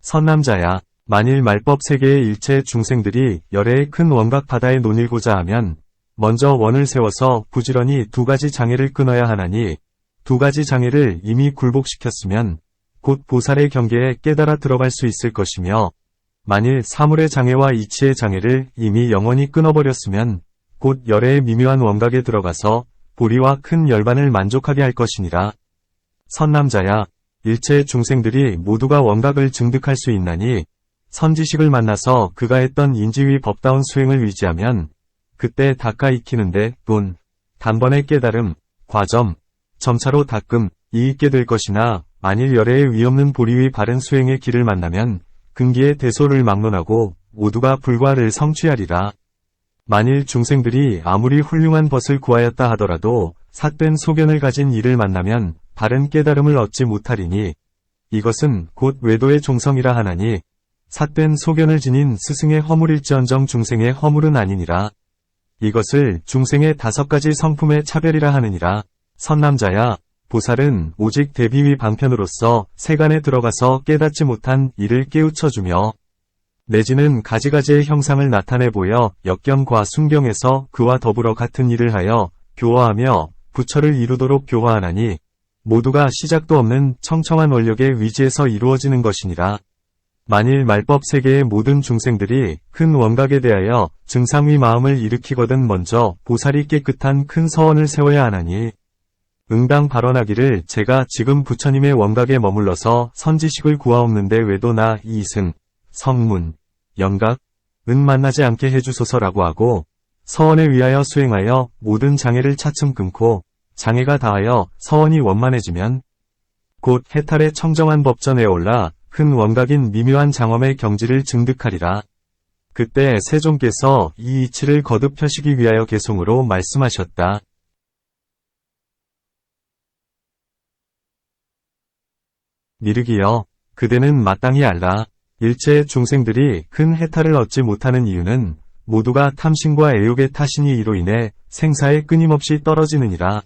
선남자야, 만일 말법 세계의 일체 중생들이 열애의 큰 원각 바다에 논일고자 하면 먼저 원을 세워서 부지런히 2가지 장애를 끊어야 하나니 2가지 장애를 이미 굴복시켰으면 곧 보살의 경계에 깨달아 들어갈 수 있을 것이며 만일 사물의 장애와 이치의 장애를 이미 영원히 끊어버렸으면 곧 열애의 미묘한 원각에 들어가서 보리와 큰 열반을 만족하게 할 것이니라. 선남자야, 일체 중생들이 모두가 원각을 증득할 수 있나니 선지식을 만나서 그가 했던 인지위 법다운 수행을 의지하면 그때 닦아 익히는데 돈, 단번에 깨달음, 과점, 점차로 닦음, 이 있게 될 것이나 만일 열애의 위없는 보리의 바른 수행의 길을 만나면 근기의 대소를 막론하고 모두가 불과를 성취하리라. 만일 중생들이 아무리 훌륭한 벗을 구하였다 하더라도 삿된 소견을 가진 이를 만나면 바른 깨달음을 얻지 못하리니 이것은 곧 외도의 종성이라 하나니 삿된 소견을 지닌 스승의 허물일지언정 중생의 허물은 아니니라. 이것을 중생의 5가지 성품의 차별이라 하느니라. 선남자야, 보살은 오직 대비위 방편으로서 세간에 들어가서 깨닫지 못한 이를 깨우쳐주며 내지는 가지가지의 형상을 나타내 보여 역경과 순경에서 그와 더불어 같은 일을 하여 교화하며 부처를 이루도록 교화하나니 모두가 시작도 없는 청청한 원력의 위지에서 이루어지는 것이니라. 만일 말법 세계의 모든 중생들이 큰 원각에 대하여 증상의 마음을 일으키거든 먼저 보살이 깨끗한 큰 서원을 세워야 하나니 응당 발언하기를 제가 지금 부처님의 원각에 머물러서 선지식을 구하옵는데 외도나 이승, 성문, 영각, 은 만나지 않게 해주소서라고 하고 서원에 위하여 수행하여 모든 장애를 차츰 끊고 장애가 다하여 서원이 원만해지면 곧 해탈의 청정한 법전에 올라 큰 원각인 미묘한 장엄의 경지를 증득하리라. 그때 세종께서 이 이치를 거듭 펴시기 위하여 개송으로 말씀하셨다. 미륵이여, 그대는 마땅히 알라. 일체의 중생들이 큰 해탈을 얻지 못하는 이유는 모두가 탐심과 애욕의 타신이 이로 인해 생사에 끊임없이 떨어지느니라.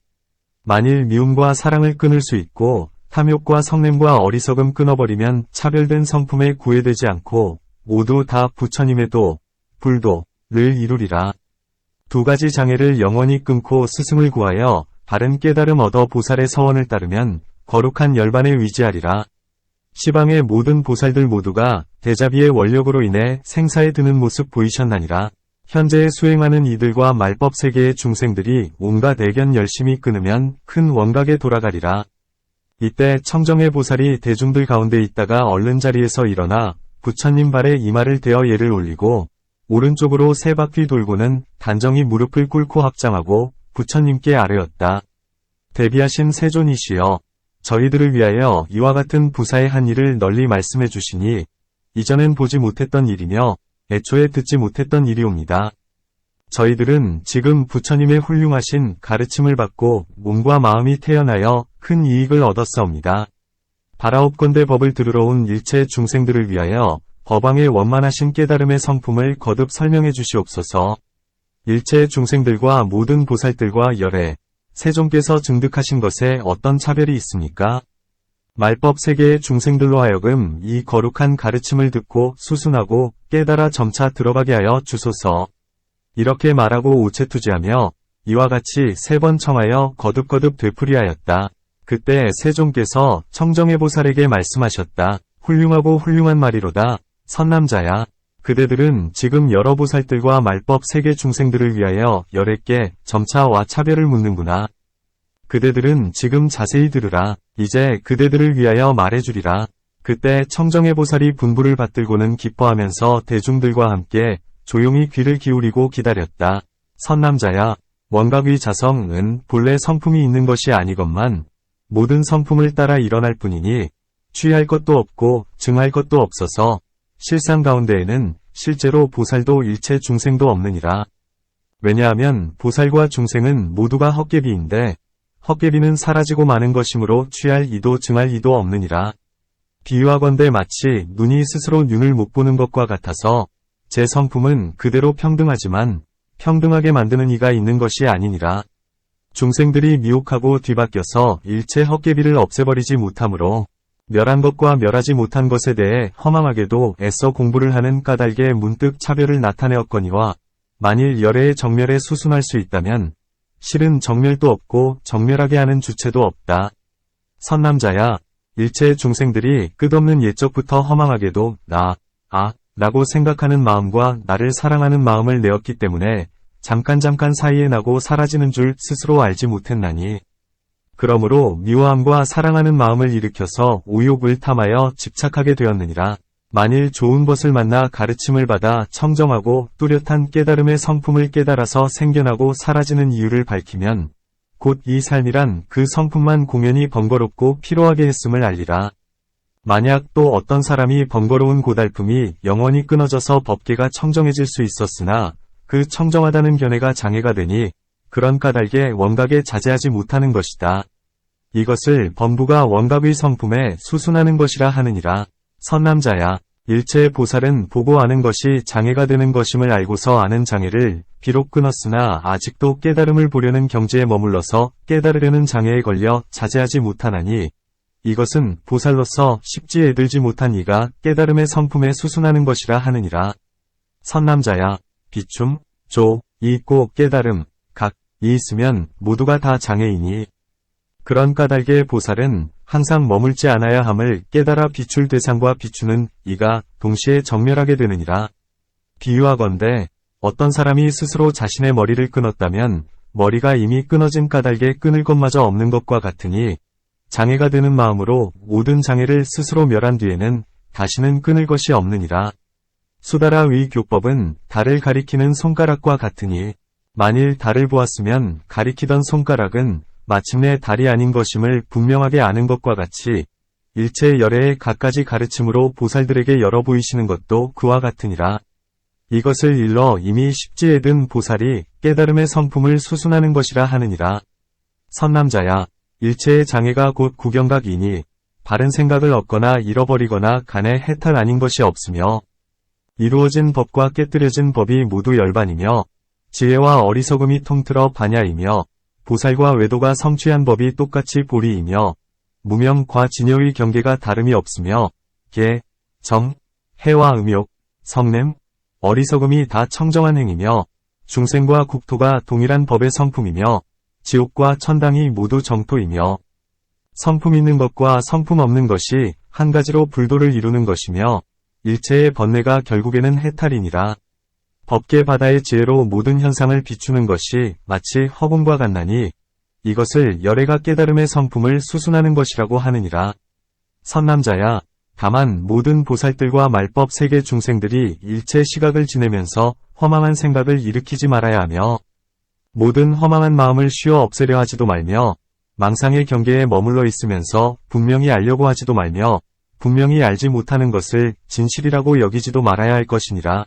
만일 미움과 사랑을 끊을 수 있고 탐욕과 성냄과 어리석음 끊어버리면 차별된 성품에 구애되지 않고 모두 다 부처님의 도, 불도를 이루리라. 두 가지 장애를 영원히 끊고 스승을 구하여 바른 깨달음 얻어 보살의 서원을 따르면 거룩한 열반에 위지하리라. 시방의 모든 보살들 모두가 대자비의 원력으로 인해 생사에 드는 모습 보이셨나니라. 현재 수행하는 이들과 말법 세계의 중생들이 온갖 애견 열심히 끊으면 큰 원각에 돌아가리라. 이때 청정의 보살이 대중들 가운데 있다가 얼른 자리에서 일어나 부처님 발에 이마를 대어 예를 올리고 오른쪽으로 세 바퀴 돌고는 단정히 무릎을 꿇고 합장하고 부처님께 아뢰었다. 대비하신 세존이시여, 저희들을 위하여 이와 같은 부사의 한 일을 널리 말씀해 주시니 이전엔 보지 못했던 일이며 애초에 듣지 못했던 일이옵니다. 저희들은 지금 부처님의 훌륭하신 가르침을 받고 몸과 마음이 태어나여 큰 이익을 얻었사옵니다. 바라옵건대 법을 들으러 온 일체 중생들을 위하여 법왕의 원만하신 깨달음의 성품을 거듭 설명해 주시옵소서. 일체 중생들과 모든 보살들과 열애, 세종께서 증득하신 것에 어떤 차별이 있습니까? 말법 세계의 중생들로 하여금 이 거룩한 가르침을 듣고 수순하고 깨달아 점차 들어가게 하여 주소서. 이렇게 말하고 오체투지하며 이와 같이 3번 청하여 거듭거듭 되풀이하였다. 그때 세종께서 청정의 보살에게 말씀하셨다. 훌륭하고 훌륭한 말이로다. 선남자야. 그대들은 지금 여러 보살들과 말법 세계 중생들을 위하여 열애께 점차와 차별을 묻는구나. 그대들은 지금 자세히 들으라. 이제 그대들을 위하여 말해주리라. 그때 청정의 보살이 분부를 받들고는 기뻐하면서 대중들과 함께 조용히 귀를 기울이고 기다렸다. 선남자야, 원각의 자성은 본래 성품이 있는 것이 아니건만 모든 성품을 따라 일어날 뿐이니 취할 것도 없고 증할 것도 없어서 실상 가운데에는 실제로 보살도 일체 중생도 없느니라. 왜냐하면 보살과 중생은 모두가 헛개비인데 헛개비는 사라지고 마는 것이므로 취할 이도 증할 이도 없느니라. 비유하건대 마치 눈이 스스로 눈을 못 보는 것과 같아서 제 성품은 그대로 평등하지만 평등하게 만드는 이가 있는 것이 아니니라. 중생들이 미혹하고 뒤바뀌어서 일체 헛개비를 없애버리지 못하므로 멸한 것과 멸하지 못한 것에 대해 허망하게도 애써 공부를 하는 까닭에 문득 차별을 나타내었거니와 만일 열애의 정멸에 수순할 수 있다면 실은 정멸도 없고 정멸하게 하는 주체도 없다. 선남자야, 일체 중생들이 끝없는 옛적부터 허망하게도 라고 생각하는 마음과 나를 사랑하는 마음을 내었기 때문에 잠깐 사이에 나고 사라지는 줄 스스로 알지 못했나니 그러므로 미워함과 사랑하는 마음을 일으켜서 오욕을 탐하여 집착하게 되었느니라. 만일 좋은 것을 만나 가르침을 받아 청정하고 뚜렷한 깨달음의 성품을 깨달아서 생겨나고 사라지는 이유를 밝히면 곧 이 삶이란 그 성품만 공연히 번거롭고 피로하게 했음을 알리라. 만약 또 어떤 사람이 번거로운 고달픔이 영원히 끊어져서 법계가 청정해질 수 있었으나 그 청정하다는 견해가 장애가 되니 그런 까닭에 원각에 자제하지 못하는 것이다. 이것을 범부가 원각의 성품에 수순하는 것이라 하느니라. 선남자야, 일체의 보살은 보고 아는 것이 장애가 되는 것임을 알고서 아는 장애를 비록 끊었으나 아직도 깨달음을 보려는 경지에 머물러서 깨달으려는 장애에 걸려 자제하지 못하나니 이것은 보살로서 쉽지 애들지 못한 이가 깨달음의 성품에 수순하는 것이라 하느니라. 선남자야, 비춤, 조, 이 있고 깨달음, 각, 이 있으면 모두가 다 장애이니 그런 까닭에 보살은 항상 머물지 않아야 함을 깨달아 비출 대상과 비추는 이가 동시에 정멸하게 되느니라. 비유하건대 어떤 사람이 스스로 자신의 머리를 끊었다면 머리가 이미 끊어진 까닭에 끊을 것마저 없는 것과 같으니 장애가 되는 마음으로 모든 장애를 스스로 멸한 뒤에는 다시는 끊을 것이 없느니라. 수다라의 교법은 달을 가리키는 손가락과 같으니 만일 달을 보았으면 가리키던 손가락은 마침내 달이 아닌 것임을 분명하게 아는 것과 같이 일체 열애의 갖가지 가르침으로 보살들에게 열어 보이시는 것도 그와 같으니라. 이것을 일러 이미 십지에 든 보살이 깨달음의 성품을 수순하는 것이라 하느니라. 선남자야, 일체의 장애가 곧 구경각이니 바른 생각을 얻거나 잃어버리거나 간에 해탈 아닌 것이 없으며 이루어진 법과 깨뜨려진 법이 모두 열반이며 지혜와 어리석음이 통틀어 반야이며 보살과 외도가 성취한 법이 똑같이 보리이며 무명과 진여의 경계가 다름이 없으며 계, 정, 해와 음욕, 성냄, 어리석음이 다 청정한 행이며 중생과 국토가 동일한 법의 성품이며 지옥과 천당이 모두 정토이며 성품 있는 것과 성품 없는 것이 한 가지로 불도를 이루는 것이며 일체의 번뇌가 결국에는 해탈이니라. 법계 바다의 지혜로 모든 현상을 비추는 것이 마치 허공과 같나니 이것을 열애가 깨달음의 성품을 수순하는 것이라고 하느니라. 선남자야, 다만 모든 보살들과 말법 세계 중생들이 일체 시각을 지내면서 허망한 생각을 일으키지 말아야 하며 모든 허망한 마음을 쉬어 없애려 하지도 말며 망상의 경계에 머물러 있으면서 분명히 알려고 하지도 말며 분명히 알지 못하는 것을 진실이라고 여기지도 말아야 할 것이니라.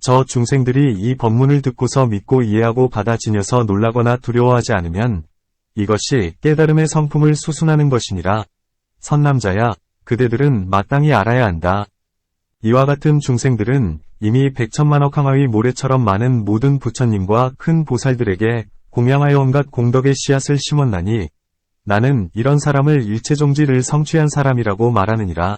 저 중생들이 이 법문을 듣고서 믿고 이해하고 받아지녀서 놀라거나 두려워하지 않으면 이것이 깨달음의 성품을 수순하는 것이니라. 선남자야, 그대들은 마땅히 알아야 한다. 이와 같은 중생들은 이미 백천만억 항아의 모래처럼 많은 모든 부처님과 큰 보살들에게 공양하여 온갖 공덕의 씨앗을 심었나니 나는 이런 사람을 일체종지를 성취한 사람이라고 말하느니라.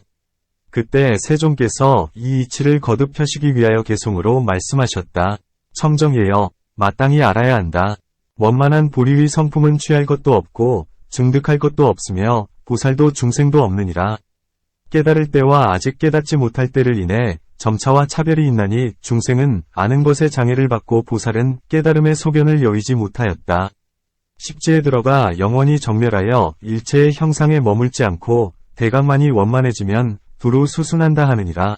그때 세종께서 이 이치를 거듭 펴시기 위하여 개송으로 말씀하셨다. 청정예여, 마땅히 알아야 한다. 원만한 보리의 성품은 취할 것도 없고 증득할 것도 없으며 보살도 중생도 없느니라. 깨달을 때와 아직 깨닫지 못할 때를 인해 점차와 차별이 있나니 중생은 아는 것에 장애를 받고 보살은 깨달음의 소견을 여의지 못하였다. 십지에 들어가 영원히 정멸하여 일체의 형상에 머물지 않고 대각만이 원만해지면 두루 수순한다 하느니라.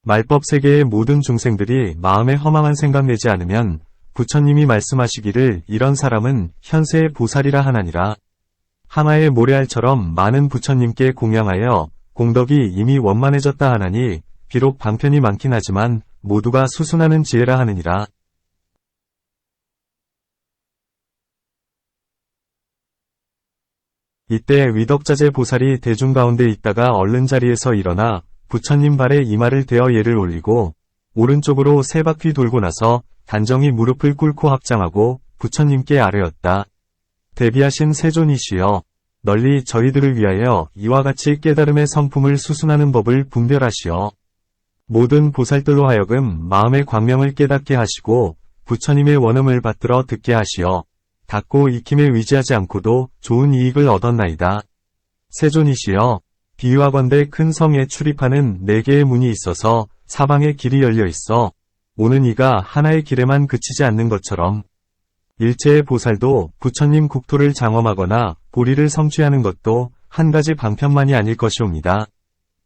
말법 세계의 모든 중생들이 마음에 허망한 생각 내지 않으면 부처님이 말씀하시기를 이런 사람은 현세의 보살이라 하나니라. 하나의 모래알처럼 많은 부처님께 공양하여 공덕이 이미 원만해졌다 하나니 비록 방편이 많긴 하지만 모두가 수순하는 지혜라 하느니라. 이때 위덕자재 보살이 대중 가운데 있다가 얼른 자리에서 일어나 부처님 발에 이마를 대어 예를 올리고 오른쪽으로 세 바퀴 돌고 나서 단정히 무릎을 꿇고 합장하고 부처님께 아뢰었다. 대비하신 세존이시여, 널리 저희들을 위하여 이와 같이 깨달음의 성품을 수순하는 법을 분별하시어 모든 보살들로 하여금 마음의 광명을 깨닫게 하시고 부처님의 원음을 받들어 듣게 하시어 닫고 익힘에 의지하지 않고도 좋은 이익을 얻었나이다. 세존이시여, 비유하건대 큰 성에 출입하는 4개의 문이 있어서 사방에 길이 열려 있어 오는 이가 하나의 길에만 그치지 않는 것처럼 일체의 보살도 부처님 국토를 장엄하거나 보리를 성취하는 것도 한 가지 방편만이 아닐 것이옵니다.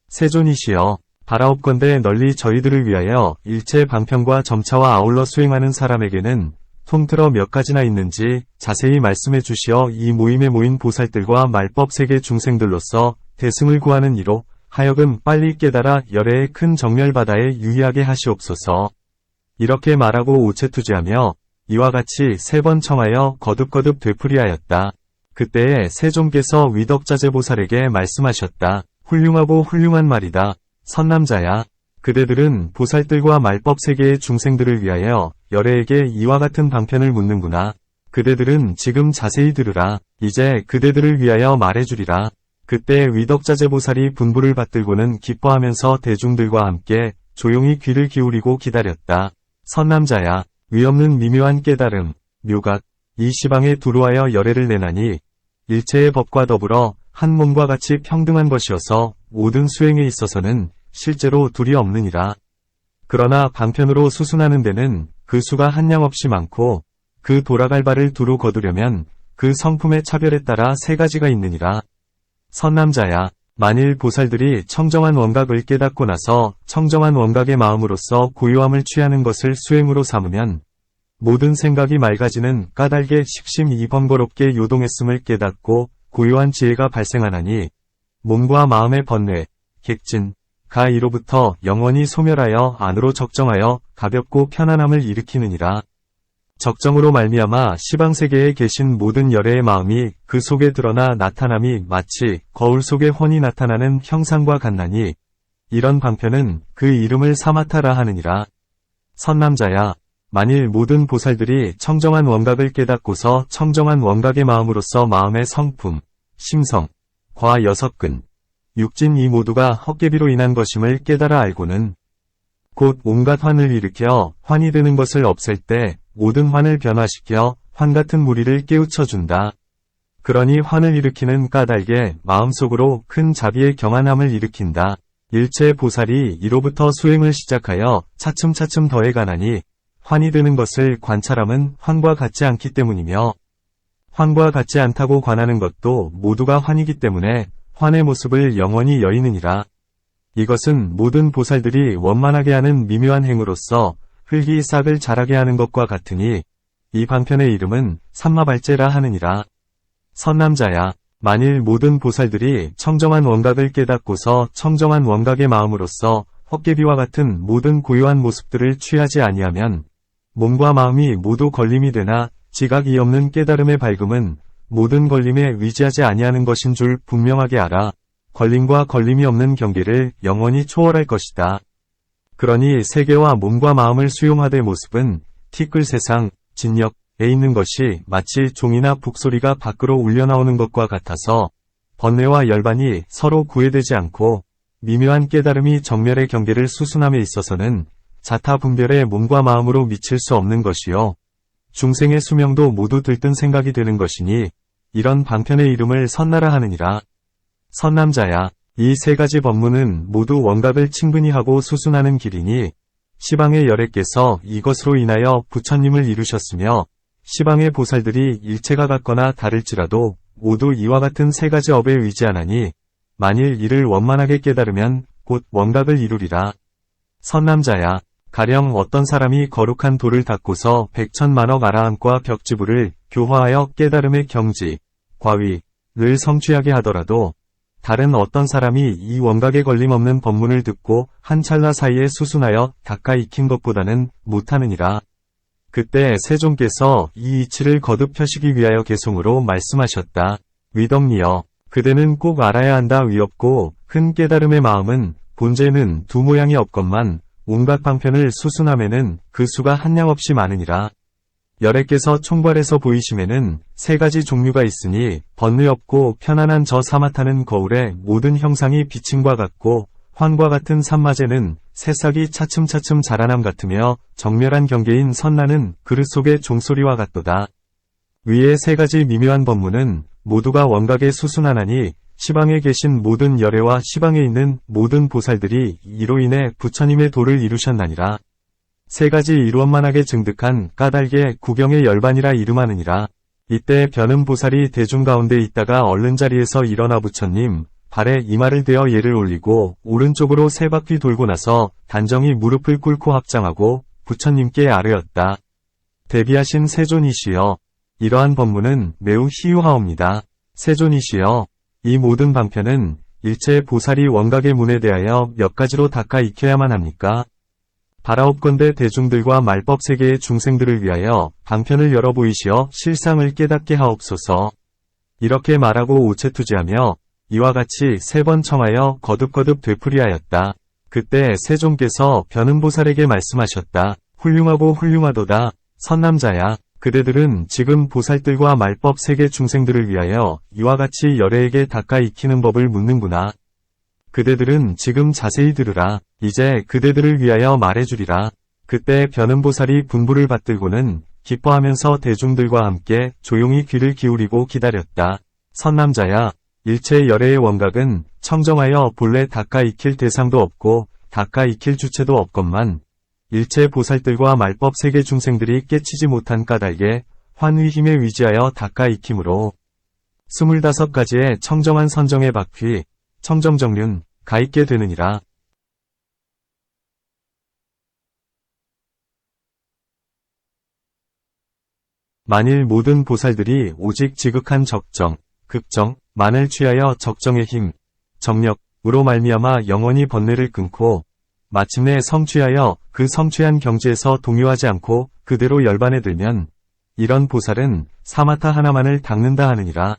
세존이시여, 바라옵건대 널리 저희들을 위하여 일체 방편과 점차와 아울러 수행하는 사람에게는 통틀어 몇 가지나 있는지 자세히 말씀해 주시어 이 모임에 모인 보살들과 말법세계 중생들로서 대승을 구하는 이로 하여금 빨리 깨달아 열애의 큰 정멸바다에 유의하게 하시옵소서. 이렇게 말하고 오체투지하며 이와 같이 3번 청하여 거듭거듭 되풀이하였다. 그때에 세종께서 위덕자재보살에게 말씀하셨다. 훌륭하고 훌륭한 말이다. 선남자야, 그대들은 보살들과 말법세계의 중생들을 위하여 열애에게 이와 같은 방편을 묻는구나. 그대들은 지금 자세히 들으라. 이제 그대들을 위하여 말해주리라. 그때 위덕자재보살이 분부를 받들고는 기뻐하면서 대중들과 함께 조용히 귀를 기울이고 기다렸다. 선남자야, 위없는 미묘한 깨달음, 묘각, 이 시방에 두루하여 열애를 내나니 일체의 법과 더불어 한 몸과 같이 평등한 것이어서 모든 수행에 있어서는 실제로 둘이 없느니라. 그러나 방편으로 수순하는 데는 그 수가 한량없이 많고 그 돌아갈 바를 두루 거두려면 그 성품의 차별에 따라 세 가지가 있느니라. 선남자야, 만일 보살들이 청정한 원각을 깨닫고 나서 청정한 원각의 마음으로서 고요함을 취하는 것을 수행으로 삼으면 모든 생각이 맑아지는 까닭에 식심이 번거롭게 요동했음을 깨닫고 고요한 지혜가 발생하나니 몸과 마음의 번뇌, 객진, 가 이로부터 영원히 소멸하여 안으로 적정하여 가볍고 편안함을 일으키느니라. 적정으로 말미암아 시방세계에 계신 모든 열애의 마음이 그 속에 드러나 나타남이 마치 거울 속에 훤히 나타나는 형상과 같나니 이런 방편은 그 이름을 사마타라 하느니라. 선남자야, 만일 모든 보살들이 청정한 원각을 깨닫고서 청정한 원각의 마음으로서 마음의 성품, 심성, 과 여섯근, 육진 이 모두가 헛개비로 인한 것임을 깨달아 알고는 곧 온갖 환을 일으켜 환이 드는 것을 없앨 때 모든 환을 변화시켜 환 같은 무리를 깨우쳐준다. 그러니 환을 일으키는 까닭에 마음속으로 큰 자비의 경안함을 일으킨다. 일체 보살이 이로부터 수행을 시작하여 차츰차츰 더해가나니 환이 드는 것을 관찰함은 환과 같지 않기 때문이며 환과 같지 않다고 관하는 것도 모두가 환이기 때문에 환의 모습을 영원히 여의느니라. 이것은 모든 보살들이 원만하게 하는 미묘한 행으로서 흙이 싹을 자라게 하는 것과 같으니 이 방편의 이름은 삼마발제라 하느니라. 선남자야, 만일 모든 보살들이 청정한 원각을 깨닫고서 청정한 원각의 마음으로서 헛개비와 같은 모든 고요한 모습들을 취하지 아니하면 몸과 마음이 모두 걸림이 되나 지각이 없는 깨달음의 밝음은 모든 걸림에 위지하지 아니하는 것인 줄 분명하게 알아. 걸림과 걸림이 없는 경계를 영원히 초월할 것이다. 그러니 세계와 몸과 마음을 수용하되 모습은 티끌 세상, 진역에 있는 것이 마치 종이나 북소리가 밖으로 울려나오는 것과 같아서 번뇌와 열반이 서로 구애되지 않고 미묘한 깨달음이 정멸의 경계를 수순함에 있어서는 자타 분별의 몸과 마음으로 미칠 수 없는 것이요. 중생의 수명도 모두 들뜬 생각이 되는 것이니 이런 방편의 이름을 선나라 하느니라. 선남자야, 이 세 가지 법문은 모두 원각을 충분히 하고 수순하는 길이니 시방의 열애께서 이것으로 인하여 부처님을 이루셨으며 시방의 보살들이 일체가 같거나 다를지라도 모두 이와 같은 세 가지 업에 의지하나니 만일 이를 원만하게 깨달으면 곧 원각을 이루리라. 선남자야, 가령 어떤 사람이 거룩한 도를 닦고서 백천만억 아라함과 벽지부를 교화하여 깨달음의 경지, 과위를 성취하게 하더라도 다른 어떤 사람이 이 원각에 걸림없는 법문을 듣고 한 찰나 사이에 수순하여 닦아 익힌 것보다는 못하느니라. 그때 세종께서 이 이치를 거듭 펴시기 위하여 개송으로 말씀하셨다. 위덕리여, 그대는 꼭 알아야 한다. 위없고 큰 깨달음의 마음은 본제는 두 모양이 없건만 온갖 방편을 수순함에는 그 수가 한량없이 많으니라. 열애께서 총괄해서 보이심에는 세 가지 종류가 있으니 번뇌 없고 편안한 저 사마타는 거울의 모든 형상이 비침과 같고 환과 같은 산마제는 새싹이 차츰차츰 자라남 같으며 정멸한 경계인 선나는 그릇 속의 종소리와 같도다. 위의 세 가지 미묘한 법문은 모두가 원각에 수순하나니 시방에 계신 모든 열애와 시방에 있는 모든 보살들이 이로 인해 부처님의 도를 이루셨나니라. 세 가지 이루원만하게 증득한 까닭에 구경의 열반이라 이름하느니라. 이때 변음보살이 대중 가운데 있다가 얼른 자리에서 일어나 부처님 발에 이마를 대어 예를 올리고 오른쪽으로 세 바퀴 돌고 나서 단정히 무릎을 꿇고 합장하고 부처님께 아뢰었다. 대비하신 세존이시여, 이러한 법문은 매우 희유하옵니다. 세존이시여, 이 모든 방편은 일체 보살이 원각의 문에 대하여 몇 가지로 닦아 익혀야만 합니까? 바라옵건대 대중들과 말법세계의 중생들을 위하여 방편을 열어 보이시어 실상을 깨닫게 하옵소서. 이렇게 말하고 오체투지하며 이와 같이 세 번 청하여 거듭거듭 되풀이하였다. 그때 세종께서 변음보살에게 말씀하셨다. 훌륭하고 훌륭하도다. 선남자야, 그대들은 지금 보살들과 말법세계 중생들을 위하여 이와 같이 열애에게 닦아 익히는 법을 묻는구나. 그대들은 지금 자세히 들으라. 이제 그대들을 위하여 말해주리라. 그때 변음보살이 분부를 받들고는 기뻐하면서 대중들과 함께 조용히 귀를 기울이고 기다렸다. 선남자야, 일체 열애의 원각은 청정하여 본래 닦아 익힐 대상도 없고 닦아 익힐 주체도 없건만 일체 보살들과 말법 세계 중생들이 깨치지 못한 까닭에 환의 힘에 위지하여 닦아 익힘으로 25가지의 청정한 선정의 바퀴, 청정정륜, 가 있게 되느니라. 만일 모든 보살들이 오직 지극한 적정, 극정, 만을 취하여 적정의 힘, 정력으로 말미암아 영원히 번뇌를 끊고 마침내 성취하여 그 성취한 경지에서 동요하지 않고 그대로 열반에 들면 이런 보살은 사마타 하나만을 닦는다 하느니라.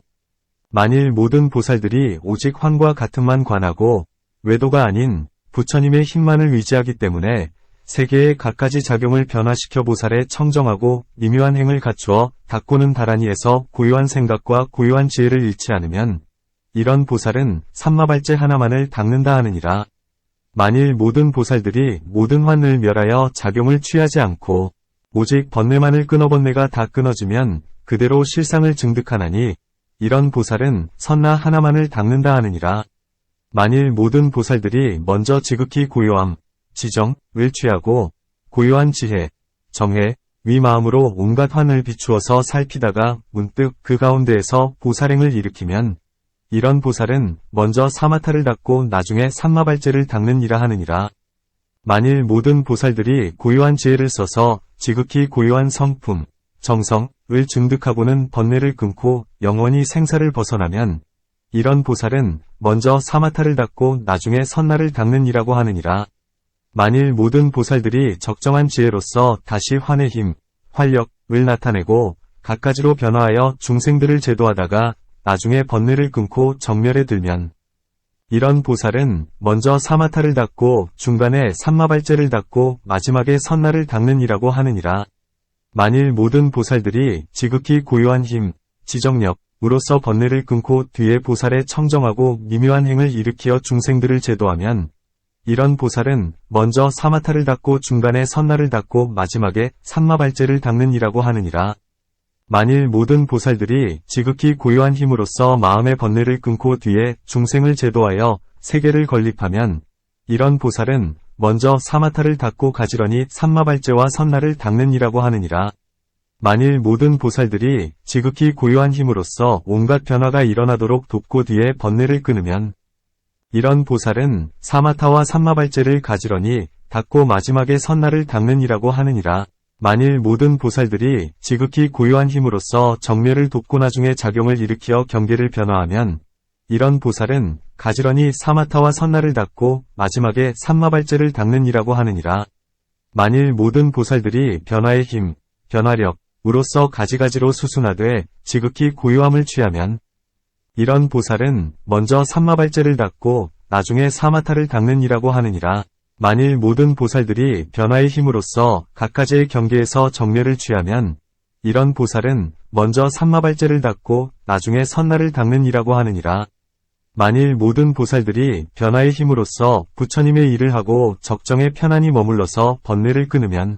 만일 모든 보살들이 오직 환과 같음만 관하고 외도가 아닌 부처님의 힘만을 위지하기 때문에 세계의 갖가지 작용을 변화시켜 보살의 청정하고 미묘한 행을 갖추어 닦고는 다라니에서 고유한 생각과 고유한 지혜를 잃지 않으면 이런 보살은 삼마발제 하나만을 닦는다 하느니라. 만일 모든 보살들이 모든 환을 멸하여 작용을 취하지 않고 오직 번뇌만을 끊어 번뇌가 다 끊어지면 그대로 실상을 증득하나니 이런 보살은 선나 하나만을 닦는다 하느니라. 만일 모든 보살들이 먼저 지극히 고요함, 지정을 취하고 고요한 지혜, 정해, 위마음으로 온갖 환을 비추어서 살피다가 문득 그 가운데에서 보살행을 일으키면 이런 보살은 먼저 사마타를 닦고 나중에 삼마발제를 닦느니라 하느니라. 만일 모든 보살들이 고요한 지혜를 써서 지극히 고요한 성품, 정성을 증득하고는 번뇌를 끊고 영원히 생사를 벗어나면 이런 보살은 먼저 사마타를 닦고 나중에 선나를 닦느니라고 하느니라. 만일 모든 보살들이 적정한 지혜로서 다시 환의 힘, 활력을 나타내고 갖가지로 변화하여 중생들을 제도하다가 나중에 번뇌를 끊고 정멸에 들면 이런 보살은 먼저 사마타를 닦고 중간에 삼마발제를 닦고 마지막에 선나를 닦느니라고 하느니라. 만일 모든 보살들이 지극히 고요한 힘, 지정력으로서 번뇌를 끊고 뒤에 보살의 청정하고 미묘한 행을 일으키어 중생들을 제도하면 이런 보살은 먼저 사마타를 닦고 중간에 선나를 닦고 마지막에 삼마발제를 닦느니라고 하느니라. 만일 모든 보살들이 지극히 고요한 힘으로써 마음의 번뇌를 끊고 뒤에 중생을 제도하여 세계를 건립하면 이런 보살은 먼저 사마타를 닦고 가지런히 삼마발제와 선나를 닦느니라고 하느니라. 만일 모든 보살들이 지극히 고요한 힘으로써 온갖 변화가 일어나도록 돕고 뒤에 번뇌를 끊으면 이런 보살은 사마타와 삼마발제를 가지런히 닦고 마지막에 선나를 닦느니라고 하느니라. 만일 모든 보살들이 지극히 고요한 힘으로써 정멸을 돕고 나중에 작용을 일으키어 경계를 변화하면 이런 보살은 가지런히 사마타와 선나를 닦고 마지막에 삼마발제를 닦느니라고 하느니라. 만일 모든 보살들이 변화의 힘, 변화력으로서 가지가지로 수순하되 지극히 고요함을 취하면 이런 보살은 먼저 삼마발제를 닦고 나중에 사마타를 닦느니라고 하느니라. 만일 모든 보살들이 변화의 힘으로써 갖가지의 경계에서 정멸을 취하면 이런 보살은 먼저 삼마발제를 닦고 나중에 선나를 닦느니라고 하느니라. 만일 모든 보살들이 변화의 힘으로써 부처님의 일을 하고 적정에 편안히 머물러서 번뇌를 끊으면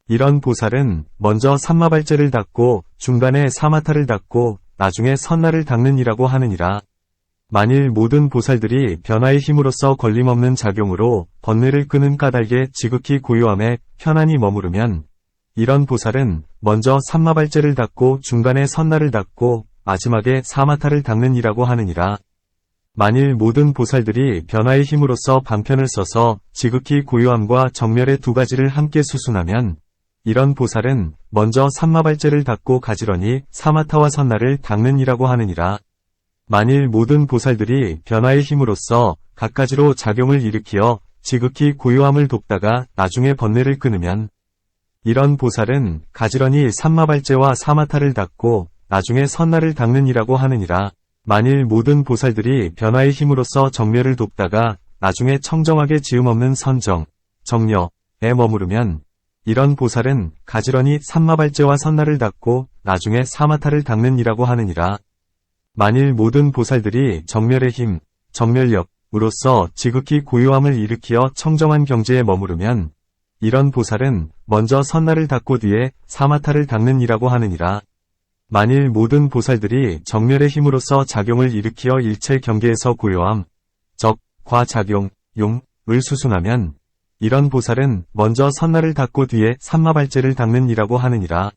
이런 보살은 먼저 삼마발제를 닦고 중간에 사마타를 닦고 나중에 선나를 닦느니라고 하느니라. 만일 모든 보살들이 변화의 힘으로써 걸림없는 작용으로 번뇌를 끄는 까닭에 지극히 고요함에 편안히 머무르면 이런 보살은 먼저 삼마발제를 닦고 중간에 선나를 닦고 마지막에 사마타를 닦느니라고 하느니라. 만일 모든 보살들이 변화의 힘으로써 방편을 써서 지극히 고요함과 정멸의 두 가지를 함께 수순하면 이런 보살은 먼저 삼마발제를 닦고 가지런히 사마타와 선나를 닦느니라고 하느니라. 만일 모든 보살들이 변화의 힘으로써 갖가지로 작용을 일으키어 지극히 고요함을 돕다가 나중에 번뇌를 끊으면 이런 보살은 가지런히 삼마발제와 사마타를 닦고 나중에 선나를 닦느니라고 하느니라. 만일 모든 보살들이 변화의 힘으로써 정멸을 돕다가 나중에 청정하게 지음없는 선정, 정려에 머무르면 이런 보살은 가지런히 삼마발제와 선나를 닦고 나중에 사마타를 닦느니라고 하느니라. 만일 모든 보살들이 정멸의 힘, 정멸력으로써 지극히 고요함을 일으키어 청정한 경지에 머무르면 이런 보살은 먼저 선나를 닦고 뒤에 사마타를 닦느니라고 하느니라. 만일 모든 보살들이 정멸의 힘으로써 작용을 일으키어 일체 경계에서 고요함, 적, 과 작용, 용을 수순하면 이런 보살은 먼저 선나를 닦고 뒤에 삼마발제를 닦는 이라고 하느니라.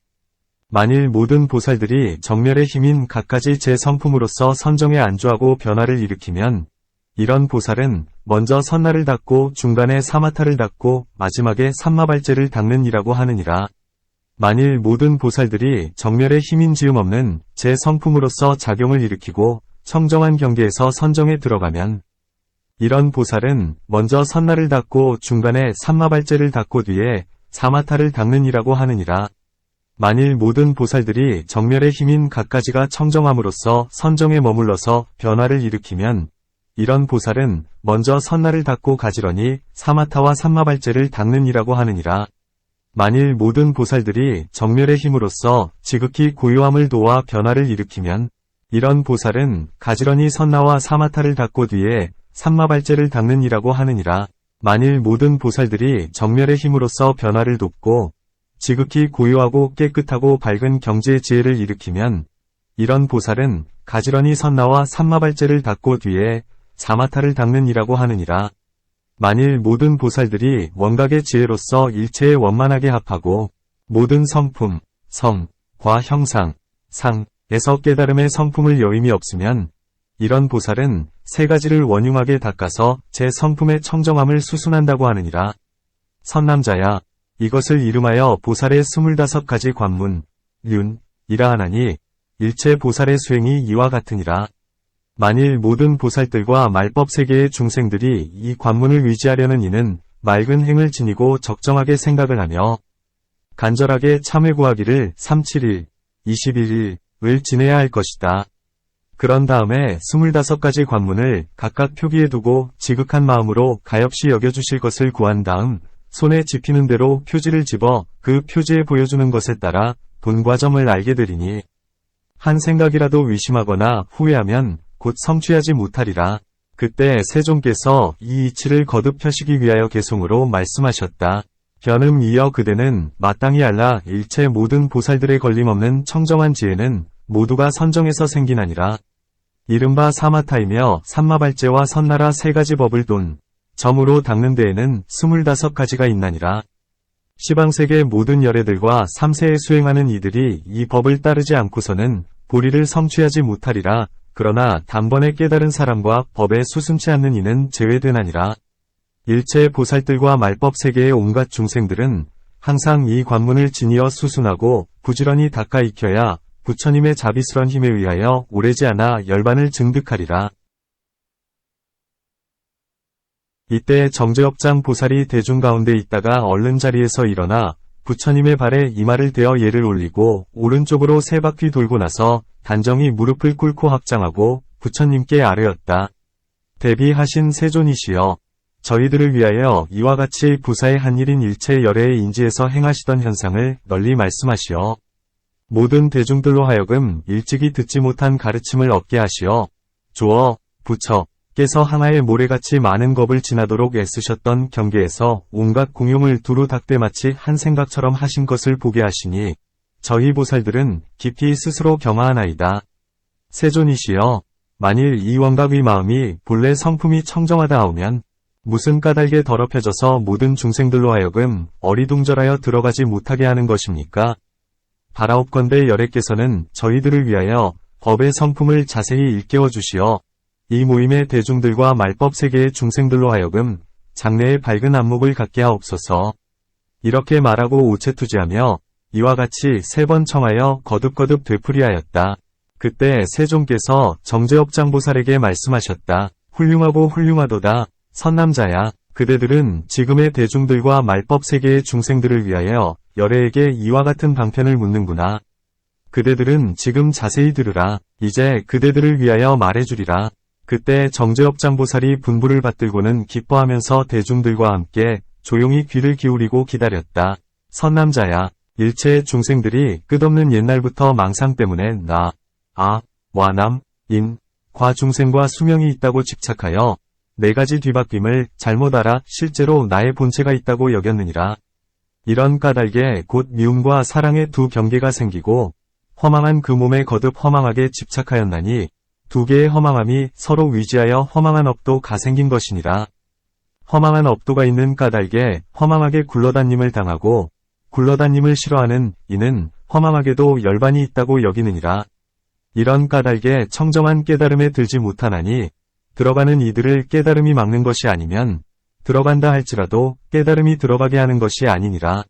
만일 모든 보살들이 정멸의 힘인 갖가지 제 성품으로써 선정에 안주하고 변화를 일으키면 이런 보살은 먼저 선나를 닦고 중간에 사마타를 닦고 마지막에 삼마발제를 닦는 이라고 하느니라. 만일 모든 보살들이 정멸의 힘인 지음 없는 제 성품으로써 작용을 일으키고 청정한 경계에서 선정에 들어가면 이런 보살은 먼저 선나를 닦고 중간에 삼마발제를 닦고 뒤에 사마타를 닦는 이라고 하느니라. 만일 모든 보살들이 정멸의 힘인 갖가지가 청정함으로써 선정에 머물러서 변화를 일으키면 이런 보살은 먼저 선나를 닦고 가지런히 사마타와 삼마발제를 닦는 이라고 하느니라. 만일 모든 보살들이 정멸의 힘으로써 지극히 고요함을 도와 변화를 일으키면 이런 보살은 가지런히 선나와 사마타를 닦고 뒤에 삼마발제를 닦는 이라고 하느니라. 만일 모든 보살들이 정멸의 힘으로써 변화를 돕고 지극히 고요하고 깨끗하고 밝은 경지의 지혜를 일으키면 이런 보살은 가지런히 선나와 삼마발제를 닦고 뒤에 사마타를 닦는 이라고 하느니라. 만일 모든 보살들이 원각의 지혜로서 일체에 원만하게 합하고 모든 성품, 성, 과 형상, 상에서 깨달음의 성품을 여임이 없으면 이런 보살은 세 가지를 원흉하게 닦아서 제 성품의 청정함을 수순한다고 하느니라. 선남자야, 이것을 이름하여 보살의 25가지 관문, 륜이라 하나니 일체 보살의 수행이 이와 같으니라. 만일 모든 보살들과 말법 세계의 중생들이 이 관문을 위지하려는 이는 맑은 행을 지니고 적정하게 생각을 하며 간절하게 참회 구하기를 37일, 21일을 지내야 할 것이다. 그런 다음에 25가지 관문을 각각 표기해 두고 지극한 마음으로 가엾이 여겨주실 것을 구한 다음 손에 집히는 대로 표지를 집어 그 표지에 보여주는 것에 따라 돈과 점을 알게 되리니 한 생각이라도 의심하거나 후회하면 곧 성취하지 못하리라. 그때 세존께서 이 이치를 거듭 펴시기 위하여 개송으로 말씀하셨다. 변음 이어 그대는 마땅히 알라. 일체 모든 보살들의 걸림없는 청정한 지혜는 모두가 선정에서 생기나니라. 이른바 사마타이며 삼마발제와 선나라 세 가지 법을 돈, 점으로 닦는 데에는 25가지가 있나니라. 시방세계 모든 열애들과 3세에 수행하는 이들이 이 법을 따르지 않고서는 보리를 성취하지 못하리라. 그러나 단번에 깨달은 사람과 법에 수순치 않는 이는 제외되나니라. 일체 보살들과 말법 세계의 온갖 중생들은 항상 이 관문을 지니어 수순하고 부지런히 닦아 익혀야 부처님의 자비스런 힘에 의하여 오래지 않아 열반을 증득하리라. 이때 정제업장 보살이 대중 가운데 있다가 얼른 자리에서 일어나 부처님의 발에 이마를 대어 예를 올리고 오른쪽으로 세 바퀴 돌고 나서 단정히 무릎을 꿇고 합장하고 부처님께 아뢰었다. 대비하신 세존이시여, 저희들을 위하여 이와 같이 부사의 한 일인 일체 열애의 인지에서 행하시던 현상을 널리 말씀하시어 모든 대중들로 하여금 일찍이 듣지 못한 가르침을 얻게 하시어 조어, 부처께서 하나의 모래같이 많은 겁을 지나도록 애쓰셨던 경계에서 온갖 공용을 두루 닦되 마치 한 생각처럼 하신 것을 보게 하시니 저희 보살들은 깊이 스스로 경하하나이다. 세존이시여, 만일 이 원각의 마음이 본래 성품이 청정하다 하오면 무슨 까닭에 더럽혀져서 모든 중생들로 하여금 어리둥절하여 들어가지 못하게 하는 것입니까? 바라옵건대 열애께서는 저희들을 위하여 법의 성품을 자세히 일깨워 주시어 이 모임의 대중들과 말법 세계의 중생들로 하여금 장래의 밝은 안목을 갖게 하옵소서. 이렇게 말하고 오체투지하며 이와 같이 3번 청하여 거듭거듭 되풀이하였다. 그때 세존께서 정제업장보살에게 말씀하셨다. 훌륭하고 훌륭하도다. 선남자야, 그대들은 지금의 대중들과 말법 세계의 중생들을 위하여 열애에게 이와 같은 방편을 묻는구나. 그대들은 지금 자세히 들으라. 이제 그대들을 위하여 말해주리라. 그때 정제업장보살이 분부를 받들고는 기뻐하면서 대중들과 함께 조용히 귀를 기울이고 기다렸다. 선남자야, 일체의 중생들이 끝없는 옛날부터 망상 때문에 나, 와남, 인, 과 중생과 수명이 있다고 집착하여 4가지 뒤바뀜을 잘못 알아 실제로 나의 본체가 있다고 여겼느니라. 이런 까닭에 곧 미움과 사랑의 두 경계가 생기고 허망한 그 몸에 거듭 허망하게 집착하였나니 두 개의 허망함이 서로 위지하여 허망한 업도 가생긴 것이니라. 허망한 업도가 있는 까닭에 허망하게 굴러다님을 당하고 굴러다님을 싫어하는 이는 허망하게도 열반이 있다고 여기느니라. 이런 까닭에 청정한 깨달음에 들지 못하나니 들어가는 이들을 깨달음이 막는 것이 아니면 들어간다 할지라도 깨달음이 들어가게 하는 것이 아니니라.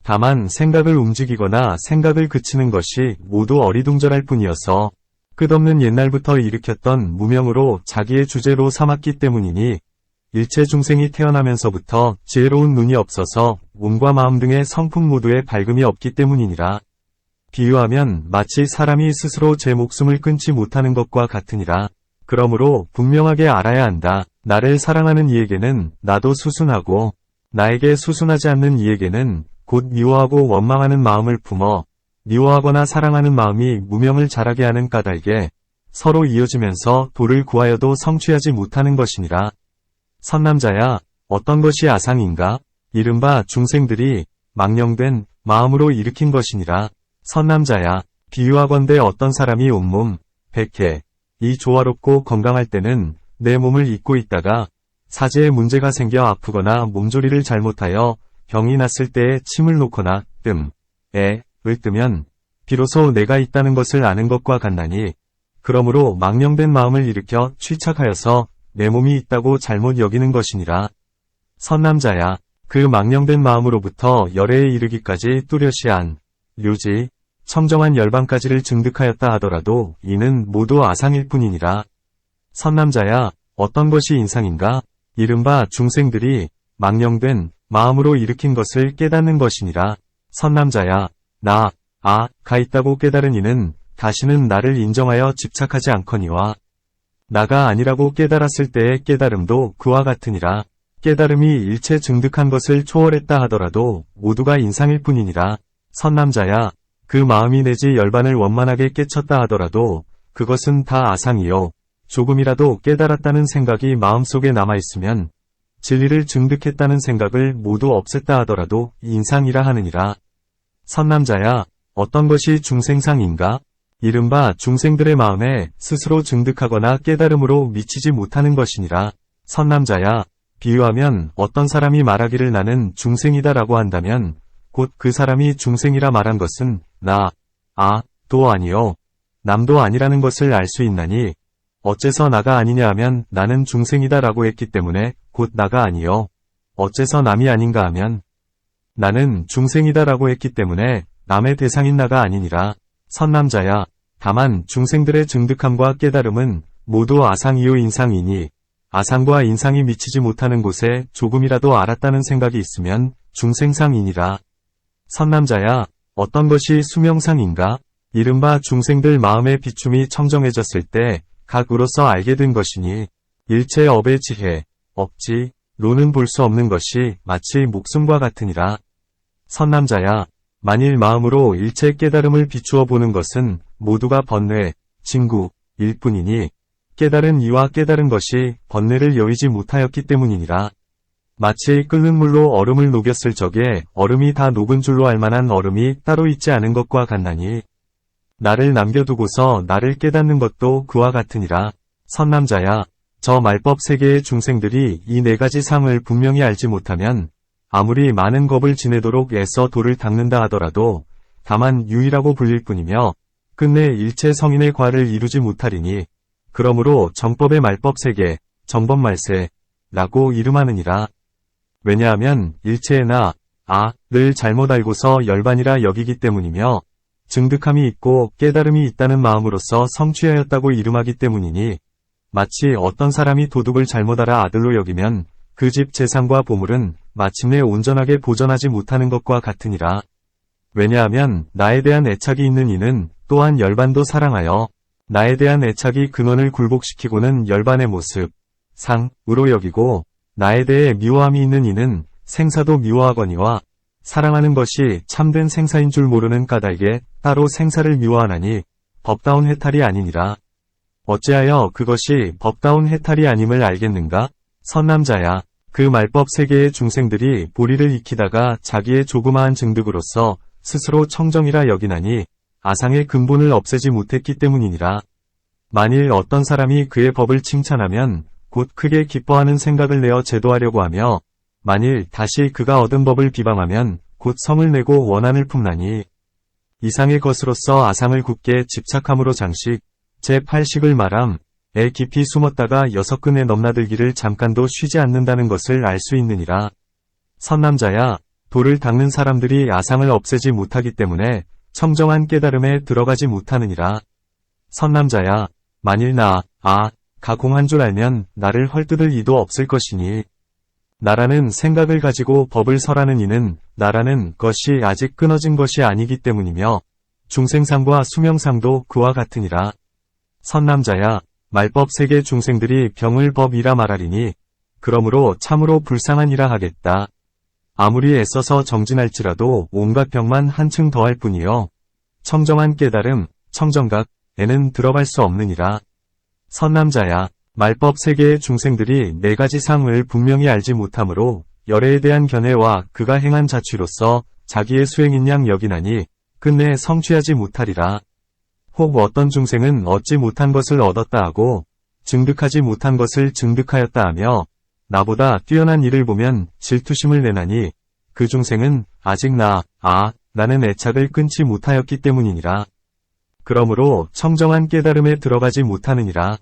다만 생각을 움직이거나 생각을 그치는 것이 모두 어리둥절할 뿐이어서 끝없는 옛날부터 일으켰던 무명으로 자기의 주제로 삼았기 때문이니 일체 중생이 태어나면서부터 지혜로운 눈이 없어서 몸과 마음 등의 성품 모두에 밝음이 없기 때문이니라. 비유하면 마치 사람이 스스로 제 목숨을 끊지 못하는 것과 같으니라. 그러므로 분명하게 알아야 한다. 나를 사랑하는 이에게는 나도 수순하고 나에게 수순하지 않는 이에게는 곧 미워하고 원망하는 마음을 품어 미워하거나 사랑하는 마음이 무명을 자라게 하는 까닭에 서로 이어지면서 도를 구하여도 성취하지 못하는 것이니라. 선남자야, 어떤 것이 아상인가? 이른바 중생들이 망령된 마음으로 일으킨 것이니라. 선남자야, 비유하건대 어떤 사람이 온몸, 백해, 이 조화롭고 건강할 때는 내 몸을 잊고 있다가 사지에 문제가 생겨 아프거나 몸조리를 잘못하여 병이 났을 때에 침을 놓거나 을 뜨면 비로소 내가 있다는 것을 아는 것과 같나니 그러므로 망령된 마음을 일으켜 취착하여서 내 몸이 있다고 잘못 여기는 것이니라. 선남자야, 그 망령된 마음으로부터 열애에 이르기까지 뚜렷이 한 류지, 청정한 열반까지를 증득하였다 하더라도 이는 모두 아상일 뿐이니라. 선남자야, 어떤 것이 인상인가? 이른바 중생들이 망령된 마음으로 일으킨 것을 깨닫는 것이니라. 선남자야, 가 있다고 깨달은 이는 다시는 나를 인정하여 집착하지 않거니와 나가 아니라고 깨달았을 때의 깨달음도 그와 같으니라. 깨달음이 일체 증득한 것을 초월했다 하더라도 모두가 인상일 뿐이니라. 선남자야, 그 마음이 내지 열반을 원만하게 깨쳤다 하더라도 그것은 다 아상이요. 조금이라도 깨달았다는 생각이 마음속에 남아있으면 진리를 증득했다는 생각을 모두 없앴다 하더라도 인상이라 하느니라. 선남자야, 어떤 것이 중생상인가? 이른바 중생들의 마음에 스스로 증득하거나 깨달음으로 미치지 못하는 것이니라. 선남자야, 비유하면 어떤 사람이 말하기를 나는 중생이다라고 한다면 곧 그 사람이 중생이라 말한 것은 도 아니요 남도 아니라는 것을 알 수 있나니 어째서 나가 아니냐 하면 나는 중생이다라고 했기 때문에 곧 나가 아니요 어째서 남이 아닌가 하면 나는 중생이다라고 했기 때문에 남의 대상인 나가 아니니라. 선남자야, 다만 중생들의 증득함과 깨달음은 모두 아상이요 인상이니 아상과 인상이 미치지 못하는 곳에 조금이라도 알았다는 생각이 있으면 중생상이니라. 선남자야, 어떤 것이 수명상인가? 이른바 중생들 마음의 비춤이 청정해졌을 때 각으로서 알게 된 것이니 일체 업의 지혜, 업지로는 볼 수 없는 것이 마치 목숨과 같으니라. 선남자야, 만일 마음으로 일체 깨달음을 비추어 보는 것은 모두가 번뇌, 진구일 뿐이니 깨달은 이와 깨달은 것이 번뇌를 여의지 못하였기 때문이니라. 마치 끓는 물로 얼음을 녹였을 적에 얼음이 다 녹은 줄로 알만한 얼음이 따로 있지 않은 것과 같나니 나를 남겨두고서 나를 깨닫는 것도 그와 같으니라. 선남자야, 저 말법 세계의 중생들이 이 네 가지 상을 분명히 알지 못하면 아무리 많은 겁을 지내도록 애써 도를 닦는다 하더라도 다만 유이라고 불릴 뿐이며 끝내 일체 성인의 과를 이루지 못하리니 그러므로 정법의 말법 세계, 정법말세라고 이름하느니라. 왜냐하면 일체의 를 잘못 알고서 열반이라 여기기 때문이며 증득함이 있고 깨달음이 있다는 마음으로서 성취하였다고 이름하기 때문이니 마치 어떤 사람이 도둑을 잘못 알아 아들로 여기면 그 집 재산과 보물은 마침내 온전하게 보전하지 못하는 것과 같으니라. 왜냐하면 나에 대한 애착이 있는 이는 또한 열반도 사랑하여 나에 대한 애착이 근원을 굴복시키고는 열반의 모습, 상으로 여기고 나에 대해 미워함이 있는 이는 생사도 미워하거니와 사랑하는 것이 참된 생사인 줄 모르는 까닭에 따로 생사를 미워하나니 법다운 해탈이 아니니라. 어찌하여 그것이 법다운 해탈이 아님을 알겠는가? 선남자야, 그 말법 세계의 중생들이 보리를 익히다가 자기의 조그마한 증득으로서 스스로 청정이라 여기나니 아상의 근본을 없애지 못했기 때문이니라. 만일 어떤 사람이 그의 법을 칭찬하면 곧 크게 기뻐하는 생각을 내어 제도하려고 하며 만일 다시 그가 얻은 법을 비방하면 곧 성을 내고 원한을 품나니 이상의 것으로서 아상을 굳게 집착함으로 장식 제8식을 말함 에 깊이 숨었다가 6근에 넘나들기를 잠깐도 쉬지 않는다는 것을 알 수 있느니라. 선남자야, 도를 닦는 사람들이 아상을 없애지 못하기 때문에 청정한 깨달음에 들어가지 못하느니라. 선남자야, 만일 가 공한 줄 알면 나를 헐뜯을 이도 없을 것이니 나라는 생각을 가지고 법을 설하는 이는 나라는 것이 아직 끊어진 것이 아니기 때문이며 중생상과 수명상도 그와 같으니라. 선남자야, 말법 세계 중생들이 병을 법이라 말하리니 그러므로 참으로 불쌍한 이라 하겠다. 아무리 애써서 정진할지라도 온갖 병만 한층 더할 뿐이요 청정한 깨달음, 청정각에는 들어갈 수 없느니라. 선남자야, 말법 세계의 중생들이 4가지 상을 분명히 알지 못하므로 열애에 대한 견해와 그가 행한 자취로서 자기의 수행인 양 여기나니 끝내 성취하지 못하리라. 혹 어떤 중생은 얻지 못한 것을 얻었다 하고 증득하지 못한 것을 증득하였다 하며 나보다 뛰어난 일을 보면 질투심을 내나니 그 중생은 아직 나는 애착을 끊지 못하였기 때문이니라. 그러므로 청정한 깨달음에 들어가지 못하느니라.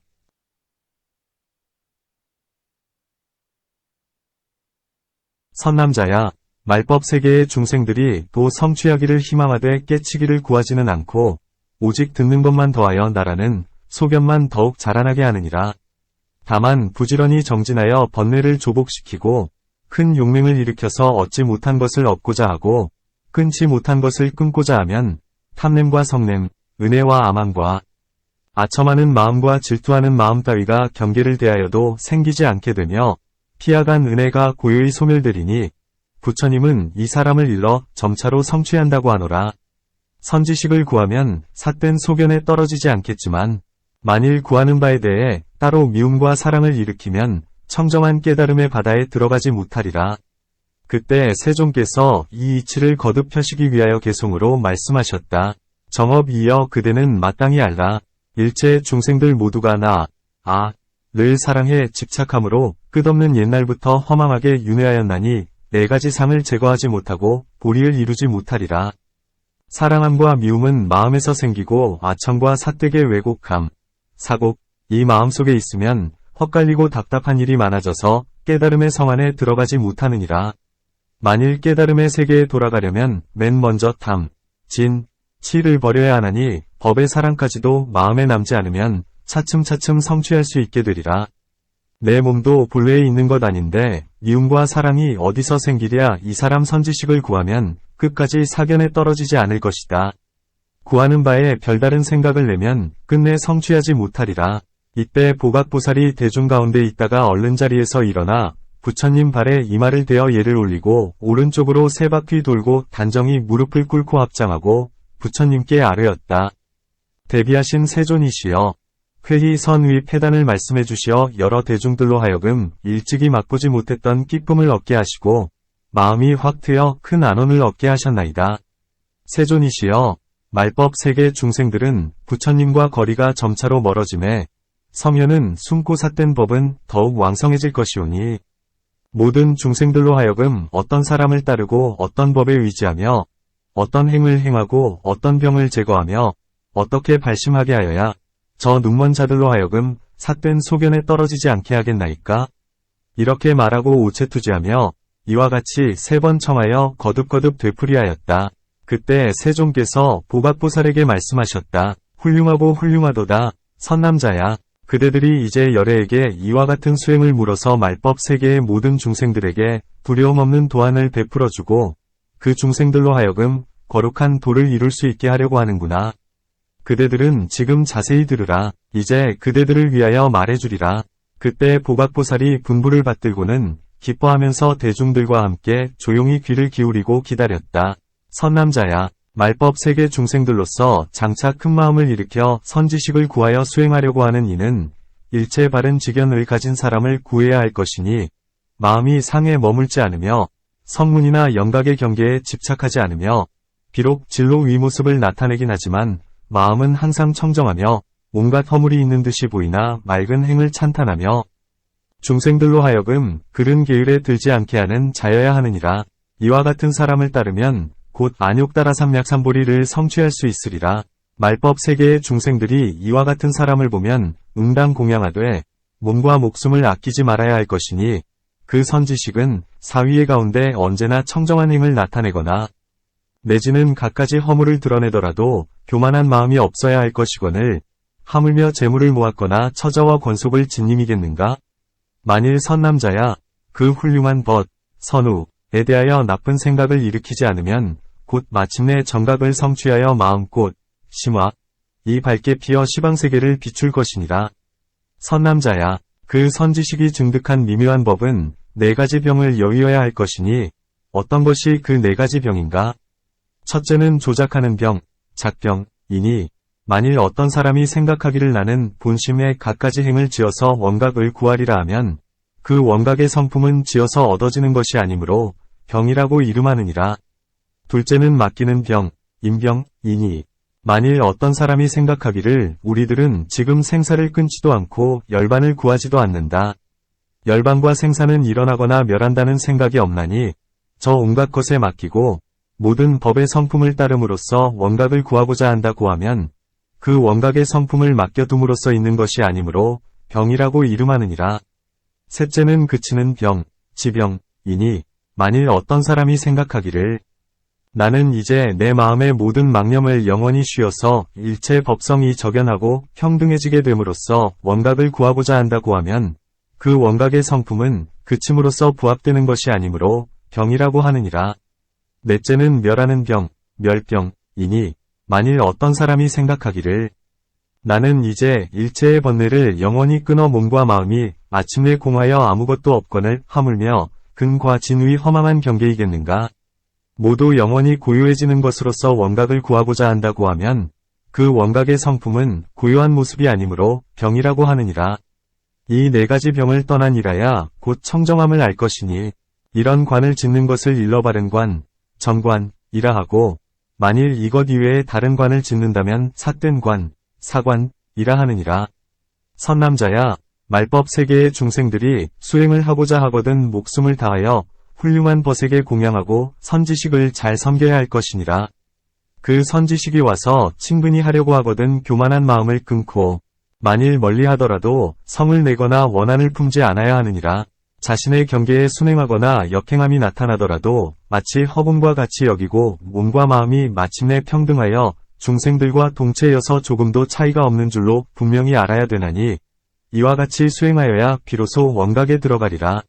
선남자야, 말법 세계의 중생들이 도 성취하기를 희망하되 깨치기를 구하지는 않고 오직 듣는 것만 더하여 나라는 소견만 더욱 자라나게 하느니라. 다만 부지런히 정진하여 번뇌를 조복시키고 큰 용맹을 일으켜서 얻지 못한 것을 얻고자 하고 끊지 못한 것을 끊고자 하면 탐냄과 성냄, 은혜와 아망과 아첨하는 마음과 질투하는 마음 따위가 경계를 대하여도 생기지 않게 되며 피하간 은혜가 고요히 소멸되리니 부처님은 이 사람을 일러 점차로 성취한다고 하노라. 선지식을 구하면 삿된 소견에 떨어지지 않겠지만 만일 구하는 바에 대해 따로 미움과 사랑을 일으키면 청정한 깨달음의 바다에 들어가지 못하리라. 그때 세종께서 이 이치를 거듭 펴시기 위하여 개송으로 말씀하셨다. 정업이여 그대는 마땅히 알라. 일체의 중생들 모두가 를 사랑해 집착함으로 끝없는 옛날부터 허망하게 윤회하였나니 4가지 상을 제거하지 못하고 보리를 이루지 못하리라. 사랑함과 미움은 마음에서 생기고 아첨과 삿되게 왜곡함, 사곡, 이 마음속에 있으면 헛갈리고 답답한 일이 많아져서 깨달음의 성 안에 들어가지 못하느니라. 만일 깨달음의 세계에 돌아가려면 맨 먼저 탐, 진, 치를 버려야 하나니 법의 사랑까지도 마음에 남지 않으면 차츰차츰 성취할 수 있게 되리라. 내 몸도 본래에 있는 것 아닌데 미움과 사랑이 어디서 생기랴. 이 사람 선지식을 구하면 끝까지 사견에 떨어지지 않을 것이다. 구하는 바에 별다른 생각을 내면 끝내 성취하지 못하리라. 이때 보각보살이 대중 가운데 있다가 얼른 자리에서 일어나 부처님 발에 이마를 대어 예를 올리고 오른쪽으로 3바퀴 돌고 단정히 무릎을 꿇고 합장하고 부처님께 아뢰었다. 대비하신 세존이시여, 회희 선위 폐단을 말씀해 주시어 여러 대중들로 하여금 일찍이 맛보지 못했던 기쁨을 얻게 하시고 마음이 확 트여 큰 안원을 얻게 하셨나이다. 세존이시여, 말법 세계 중생들은 부처님과 거리가 점차로 멀어짐에 성현은 숨고 삿된 법은 더욱 왕성해질 것이오니 모든 중생들로 하여금 어떤 사람을 따르고 어떤 법에 의지하며 어떤 행을 행하고 어떤 병을 제거하며 어떻게 발심하게 하여야 저 눈먼 자들로 하여금 삿된 소견에 떨어지지 않게 하겠나이까? 이렇게 말하고 오체투지하며 이와 같이 3번 청하여 거듭거듭 되풀이하였다. 그때 세종께서 보각보살에게 말씀하셨다. 훌륭하고 훌륭하도다. 선남자야. 그대들이 이제 열애에게 이와 같은 수행을 물어서 말법 세계의 모든 중생들에게 두려움 없는 도안을 베풀어주고 그 중생들로 하여금 거룩한 도를 이룰 수 있게 하려고 하는구나. 그대들은 지금 자세히 들으라. 이제 그대들을 위하여 말해주리라. 그때 보각보살이 분부를 받들고는 기뻐하면서 대중들과 함께 조용히 귀를 기울이고 기다렸다. 선남자야, 말법 세계 중생들로서 장차 큰 마음을 일으켜 선지식을 구하여 수행하려고 하는 이는 일체 바른 지견을 가진 사람을 구해야 할 것이니 마음이 상에 머물지 않으며 성문이나 영각의 경계에 집착하지 않으며 비록 진로 윗모습을 나타내긴 하지만 마음은 항상 청정하며 온갖 허물이 있는 듯이 보이나 맑은 행을 찬탄하며 중생들로 하여금 그른 계율에 들지 않게 하는 자여야 하느니라. 이와 같은 사람을 따르면 곧 안욕따라삼약삼보리를 성취할 수 있으리라. 말법 세계의 중생들이 이와 같은 사람을 보면 응당 공양하되 몸과 목숨을 아끼지 말아야 할 것이니 그 선지식은 사위의 가운데 언제나 청정한 행을 나타내거나 내지는 갖가지 허물을 드러내더라도 교만한 마음이 없어야 할 것이거늘 하물며 재물을 모았거나 처자와 권속을 짓님이겠는가? 만일 선남자야 그 훌륭한 벗, 선우에 대하여 나쁜 생각을 일으키지 않으면 곧 마침내 정각을 성취하여 마음꽃, 심화, 이 밝게 피어 시방세계를 비출 것이니라. 선남자야 그 선지식이 증득한 미묘한 법은 4가지 병을 여의어야 할 것이니 어떤 것이 그 4가지 병인가? 첫째는 조작하는 병, 작병이니 만일 어떤 사람이 생각하기를 나는 본심에 갖가지 행을 지어서 원각을 구하리라 하면 그 원각의 성품은 지어서 얻어지는 것이 아니므로 병이라고 이름하느니라. 둘째는 맡기는 병, 임병이니 만일 어떤 사람이 생각하기를 우리들은 지금 생사를 끊지도 않고 열반을 구하지도 않는다. 열반과 생사는 일어나거나 멸한다는 생각이 없나니 저 온갖 것에 맡기고 모든 법의 성품을 따름으로써 원각을 구하고자 한다고 하면 그 원각의 성품을 맡겨둠으로써 있는 것이 아니므로 병이라고 이름하느니라. 셋째는 그치는 병, 지병이니 만일 어떤 사람이 생각하기를 나는 이제 내 마음의 모든 망념을 영원히 쉬어서 일체 법성이 적연하고 평등해지게 됨으로써 원각을 구하고자 한다고 하면 그 원각의 성품은 그침으로써 부합되는 것이 아니므로 병이라고 하느니라. 넷째는 멸하는 병, 멸병이니 만일 어떤 사람이 생각하기를 나는 이제 일체의 번뇌를 영원히 끊어 몸과 마음이 마침내 공하여 아무것도 없거늘 하물며 근과 진의 허망한 경계이겠는가? 모두 영원히 고요해지는 것으로서 원각을 구하고자 한다고 하면 그 원각의 성품은 고요한 모습이 아니므로 병이라고 하느니라. 이 4가지 병을 떠나니라야 곧 청정함을 알 것이니 이런 관을 짓는 것을 일러 바른 관, 정관이라 하고 만일 이것 이외에 다른 관을 짓는다면 삿된 관, 사관이라 하느니라. 선남자야 말법 세계의 중생들이 수행을 하고자 하거든 목숨을 다하여 훌륭한 벗에게 공양하고 선지식을 잘 섬겨야 할 것이니라. 그 선지식이 와서 친근히 하려고 하거든 교만한 마음을 끊고 만일 멀리 하더라도 성을 내거나 원한을 품지 않아야 하느니라. 자신의 경계에 순행하거나 역행함이 나타나더라도 마치 허공과 같이 여기고 몸과 마음이 마침내 평등하여 중생들과 동체여서 조금도 차이가 없는 줄로 분명히 알아야 되나니 이와 같이 수행하여야 비로소 원각에 들어가리라.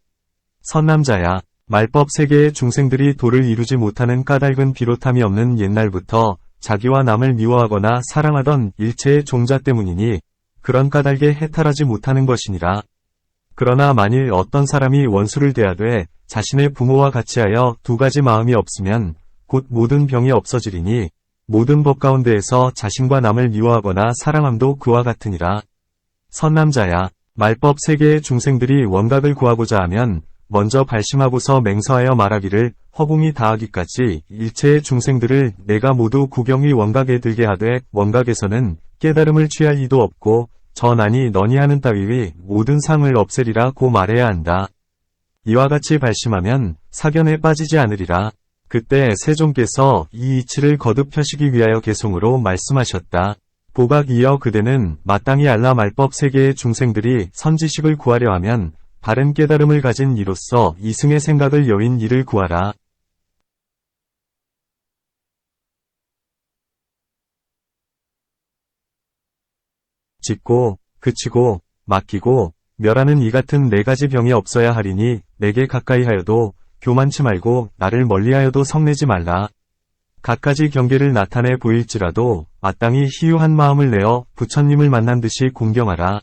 선남자야 말법 세계의 중생들이 도를 이루지 못하는 까닭은 비롯함이 없는 옛날부터 자기와 남을 미워하거나 사랑하던 일체의 종자 때문이니 그런 까닭에 해탈하지 못하는 것이니라. 그러나 만일 어떤 사람이 원수를 대하되 자신의 부모와 같이 하여 2가지 마음이 없으면 곧 모든 병이 없어지리니 모든 법 가운데에서 자신과 남을 미워하거나 사랑함도 그와 같으니라. 선남자야 말법 세계의 중생들이 원각을 구하고자 하면 먼저 발심하고서 맹서하여 말하기를 허공이 다하기까지 일체의 중생들을 내가 모두 구경이 원각에 들게 하되 원각에서는 깨달음을 취할 이도 없고 전하니 너니 하는 따위의 모든 상을 없애리라 고 말해야 한다. 이와 같이 발심하면 사견에 빠지지 않으리라. 그때 세종께서 이 이치를 거듭 펴시기 위하여 개송으로 말씀하셨다. 보각 이어 그대는 마땅히 알라 말법 세계의 중생들이 선지식을 구하려 하면 바른 깨달음을 가진 이로써 이승의 생각을 여인 이를 구하라. 짓고, 그치고, 맡기고, 멸하는 이 같은 4가지 병이 없어야 하리니 내게 가까이 하여도 교만치 말고 나를 멀리하여도 성내지 말라. 갖가지 경계를 나타내 보일지라도 마땅히 희유한 마음을 내어 부처님을 만난 듯이 공경하라.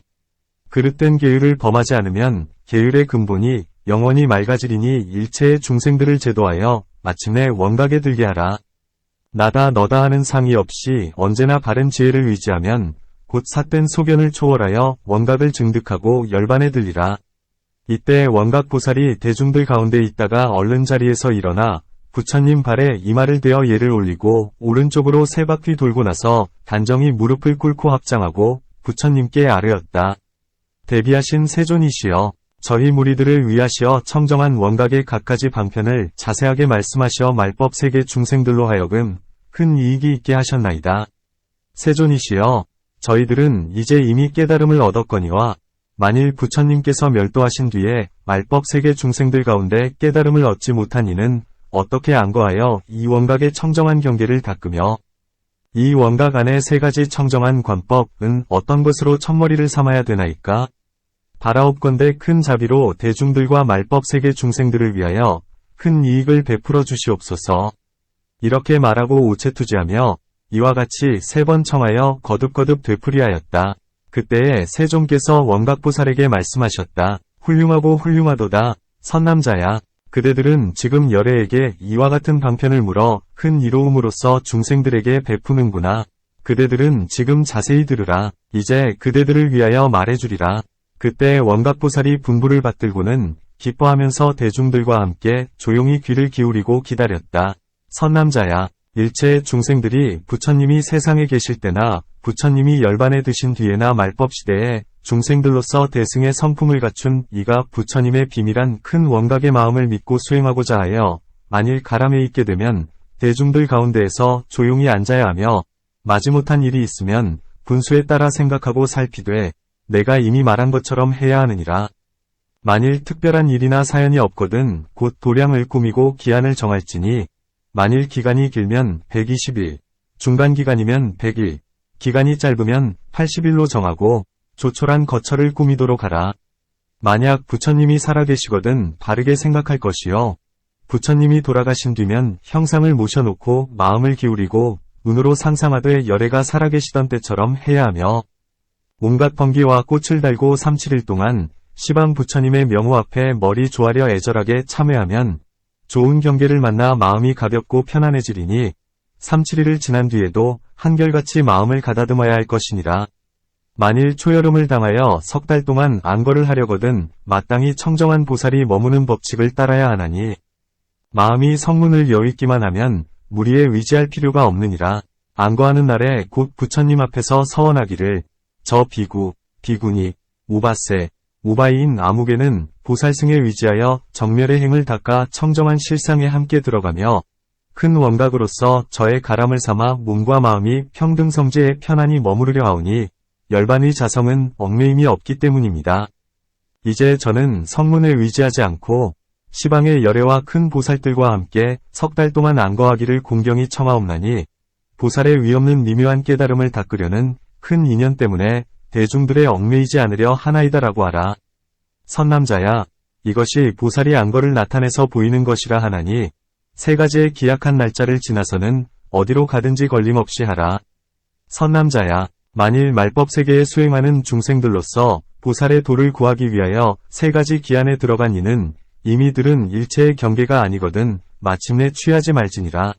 그릇된 계율을 범하지 않으면 계율의 근본이 영원히 맑아지리니 일체의 중생들을 제도하여 마침내 원각에 들게 하라. 나다 너다 하는 상의 없이 언제나 바른 지혜를 의지하면 곧 삿된 소견을 초월하여 원각을 증득하고 열반에 들리라. 이때 원각보살이 대중들 가운데 있다가 얼른 자리에서 일어나 부처님 발에 이마를 대어 예를 올리고 오른쪽으로 세 바퀴 돌고 나서 단정히 무릎을 꿇고 합장하고 부처님께 아뢰었다. 대비하신 세존이시여, 저희 무리들을 위하시어 청정한 원각의 갖가지 방편을 자세하게 말씀하시어 말법 세계 중생들로 하여금 큰 이익이 있게 하셨나이다. 세존이시여, 저희들은 이제 이미 깨달음을 얻었거니와 만일 부처님께서 멸도하신 뒤에 말법 세계 중생들 가운데 깨달음을 얻지 못한 이는 어떻게 안거하여 이 원각의 청정한 경계를 닦으며 이 원각 안에 세 가지 청정한 관법은 어떤 것으로 첫머리를 삼아야 되나이까? 바라옵건대 큰 자비로 대중들과 말법 세계 중생들을 위하여 큰 이익을 베풀어 주시옵소서. 이렇게 말하고 오체투지하며 이와 같이 세 번 청하여 거듭거듭 되풀이하였다. 그때에 세존께서 원각보살에게 말씀하셨다. 훌륭하고 훌륭하도다. 선남자야. 그대들은 지금 열애에게 이와 같은 방편을 물어 큰 이로움으로써 중생들에게 베푸는구나. 그대들은 지금 자세히 들으라. 이제 그대들을 위하여 말해주리라. 그때 원각보살이 분부를 받들고는 기뻐하면서 대중들과 함께 조용히 귀를 기울이고 기다렸다. 선남자야. 일체의 중생들이 부처님이 세상에 계실 때나 부처님이 열반에 드신 뒤에나 말법시대에 중생들로서 대승의 성품을 갖춘 이가 부처님의 비밀한 큰 원각의 마음을 믿고 수행하고자 하여 만일 가람에 있게 되면 대중들 가운데에서 조용히 앉아야 하며 마지못한 일이 있으면 분수에 따라 생각하고 살피되 내가 이미 말한 것처럼 해야 하느니라. 만일 특별한 일이나 사연이 없거든 곧 도량을 꾸미고 기한을 정할지니 만일 기간이 길면 120일, 중간기간이면 100일, 기간이 짧으면 80일로 정하고 조촐한 거처를 꾸미도록 하라. 만약 부처님이 살아계시거든 바르게 생각할 것이요. 부처님이 돌아가신 뒤면 형상을 모셔놓고 마음을 기울이고 눈으로 상상하되 열애가 살아계시던 때처럼 해야 하며 온갖 번기와 꽃을 달고 37일 동안 시방 부처님의 명호 앞에 머리 조아려 애절하게 참회하면 좋은 경계를 만나 마음이 가볍고 편안해지리니 37일을 지난 뒤에도 한결같이 마음을 가다듬어야 할 것이니라. 만일 초여름을 당하여 석 달 동안 안거를 하려거든 마땅히 청정한 보살이 머무는 법칙을 따라야 하나니 마음이 성문을 여있기만 하면 무리에 의지할 필요가 없느니라. 안거하는 날에 곧 부처님 앞에서 서원하기를 저 비구, 비구니, 우바세, 우바이인 아무개는 보살승에 의지하여 정멸의 행을 닦아 청정한 실상에 함께 들어가며 큰 원각으로서 저의 가람을 삼아 몸과 마음이 평등성지에 편안히 머무르려 하오니 열반의 자성은 얽매임이 없기 때문입니다. 이제 저는 성문에 의지하지 않고 시방의 열애와 큰 보살들과 함께 석 달 동안 안거하기를 공경히 청하옵나니 보살의 위없는 미묘한 깨달음을 닦으려는 큰 인연 때문에 대중들의 얽매이지 않으려 하나이다라고 하라. 선남자야, 이것이 보살이 안거를 나타내서 보이는 것이라 하나니 세 가지의 기약한 날짜를 지나서는 어디로 가든지 걸림없이 하라. 선남자야, 만일 말법 세계에 수행하는 중생들로서 보살의 도를 구하기 위하여 세 가지 기한에 들어간 이는 이미 들은 일체의 경계가 아니거든 마침내 취하지 말지니라.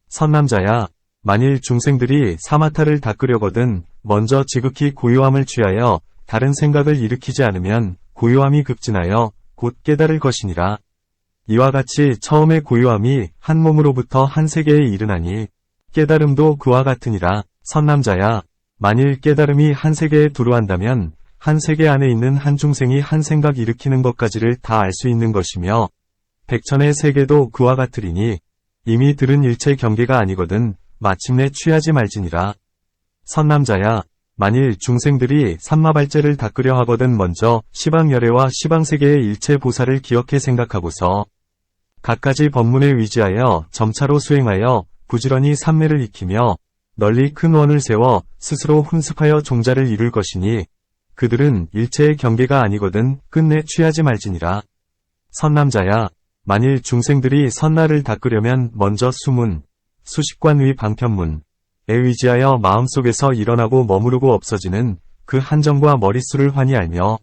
선남자야, 만일 중생들이 사마타를 닦으려거든 먼저 지극히 고요함을 취하여 다른 생각을 일으키지 않으면 고요함이 급진하여 곧 깨달을 것이니라. 이와 같이 처음의 고요함이 한 몸으로부터 한 세계에 이르나니 깨달음도 그와 같으니라. 선남자야, 만일 깨달음이 한 세계에 두루한다면 한 세계 안에 있는 한 중생이 한 생각 일으키는 것까지를 다 알 수 있는 것이며 백천의 세계도 그와 같으리니 이미 들은 일체 경계가 아니거든 마침내 취하지 말지니라. 선남자야, 만일 중생들이 삼마발제를 닦으려 하거든 먼저 시방열애와 시방세계의 일체 보살을 기억해 생각하고서 갖가지 법문에 위지하여 점차로 수행하여 부지런히 삼매를 익히며 널리 큰 원을 세워 스스로 훈습하여 종자를 이룰 것이니 그들은 일체의 경계가 아니거든 끝내 취하지 말지니라. 선남자야, 만일 중생들이 선나를 닦으려면 먼저 수문, 수식관의 방편문에 의지하여 마음속에서 일어나고 머무르고 없어지는 그 한정과 머릿수를 환히 알며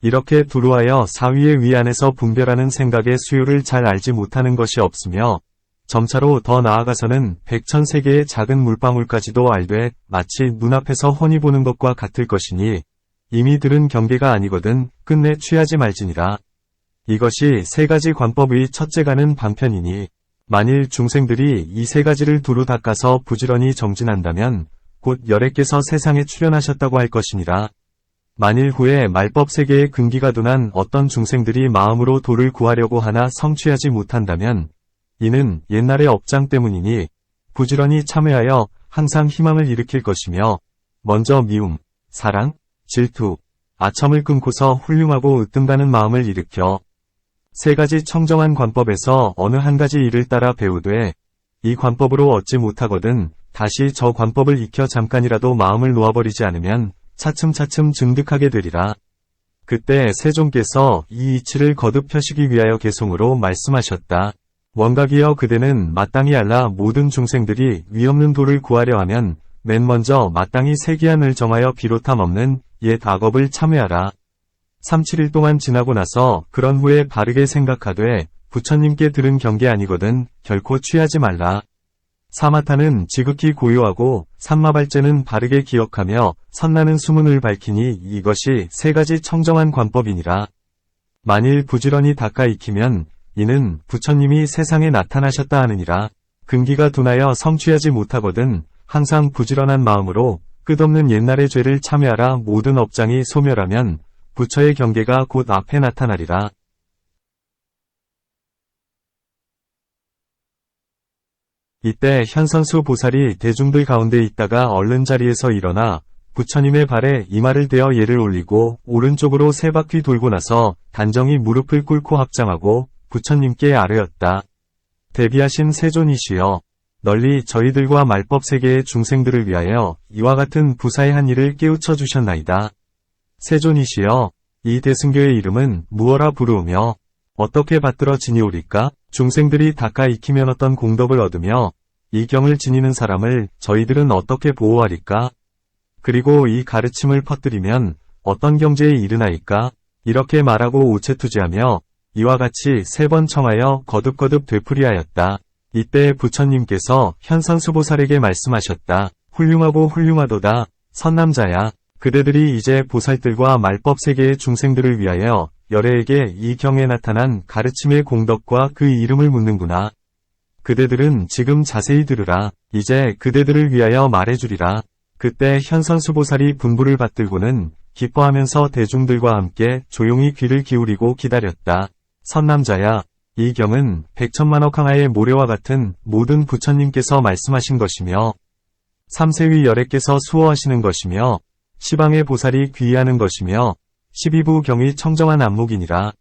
이렇게 두루하여 사위의 위안에서 분별하는 생각의 수요를 잘 알지 못하는 것이 없으며 점차로 더 나아가서는 백천세계의 작은 물방울까지도 알되 마치 눈앞에서 훤히 보는 것과 같을 것이니 이미 들은 경계가 아니거든 끝내 취하지 말지니라. 이것이 세 가지 관법의 첫째 가는 방편이니 만일 중생들이 이 세 가지를 두루 닦아서 부지런히 정진한다면 곧 열애께서 세상에 출현하셨다고 할 것이니라. 만일 후에 말법 세계에 근기가 둔한 어떤 중생들이 마음으로 도를 구하려고 하나 성취하지 못한다면 이는 옛날의 업장 때문이니 부지런히 참회하여 항상 희망을 일으킬 것이며 먼저 미움, 사랑, 질투, 아첨을 끊고서 훌륭하고 으뜸가는 마음을 일으켜 세 가지 청정한 관법에서 어느 한 가지 일을 따라 배우되 이 관법으로 얻지 못하거든 다시 저 관법을 익혀 잠깐이라도 마음을 놓아버리지 않으면 차츰차츰 증득하게 되리라. 그때 세존께서 이 이치를 거듭 펴시기 위하여 개송으로 말씀하셨다. 원각이여 그대는 마땅히 알라 모든 중생들이 위없는 도를 구하려 하면 맨 먼저 마땅히 세기한을 정하여 비롯함 없는 옛 악업을 참회하라. 3-7일 동안 지나고 나서 그런 후에 바르게 생각하되 부처님께 들은 경계 아니거든 결코 취하지 말라. 사마타는 지극히 고요하고 삼마발제는 바르게 기억하며 선나는 수문을 밝히니 이것이 세 가지 청정한 관법이니라. 만일 부지런히 닦아 익히면 이는 부처님이 세상에 나타나셨다 하느니라. 근기가 둔하여 성취하지 못하거든 항상 부지런한 마음으로 끝없는 옛날의 죄를 참회하라. 모든 업장이 소멸하면 부처의 경계가 곧 앞에 나타나리라. 이때 현선수 보살이 대중들 가운데 있다가 얼른 자리에서 일어나 부처님의 발에 이마를 대어 예를 올리고 오른쪽으로 세 바퀴 돌고 나서 단정히 무릎을 꿇고 합장하고 부처님께 아뢰었다. 대비하신 세존이시여, 널리 저희들과 말법 세계의 중생들을 위하여 이와 같은 부사의 한 일을 깨우쳐 주셨나이다. 세존이시여, 이 대승교의 이름은 무엇라 부르우며 어떻게 받들어 지니오리까? 중생들이 닦아 익히면 어떤 공덕을 얻으며 이 경을 지니는 사람을 저희들은 어떻게 보호하리까? 그리고 이 가르침을 퍼뜨리면 어떤 경제에 이르나이까? 이렇게 말하고 우체투지하며 이와 같이 3번 청하여 거듭거듭 되풀이하였다. 이때 부처님께서 현선수보살에게 말씀하셨다. 훌륭하고 훌륭하도다. 선남자야. 그대들이 이제 보살들과 말법 세계의 중생들을 위하여 열애에게 이 경에 나타난 가르침의 공덕과 그 이름을 묻는구나. 그대들은 지금 자세히 들으라. 이제 그대들을 위하여 말해주리라. 그때 현선수보살이 분부를 받들고는 기뻐하면서 대중들과 함께 조용히 귀를 기울이고 기다렸다. 선남자야, 이 경은 백천만억 항아의 모래와 같은 모든 부처님께서 말씀하신 것이며 삼세위 열애께서 수호하시는 것이며 시방의 보살이 귀의하는 것이며 12부 경의 청정한 안목이니라.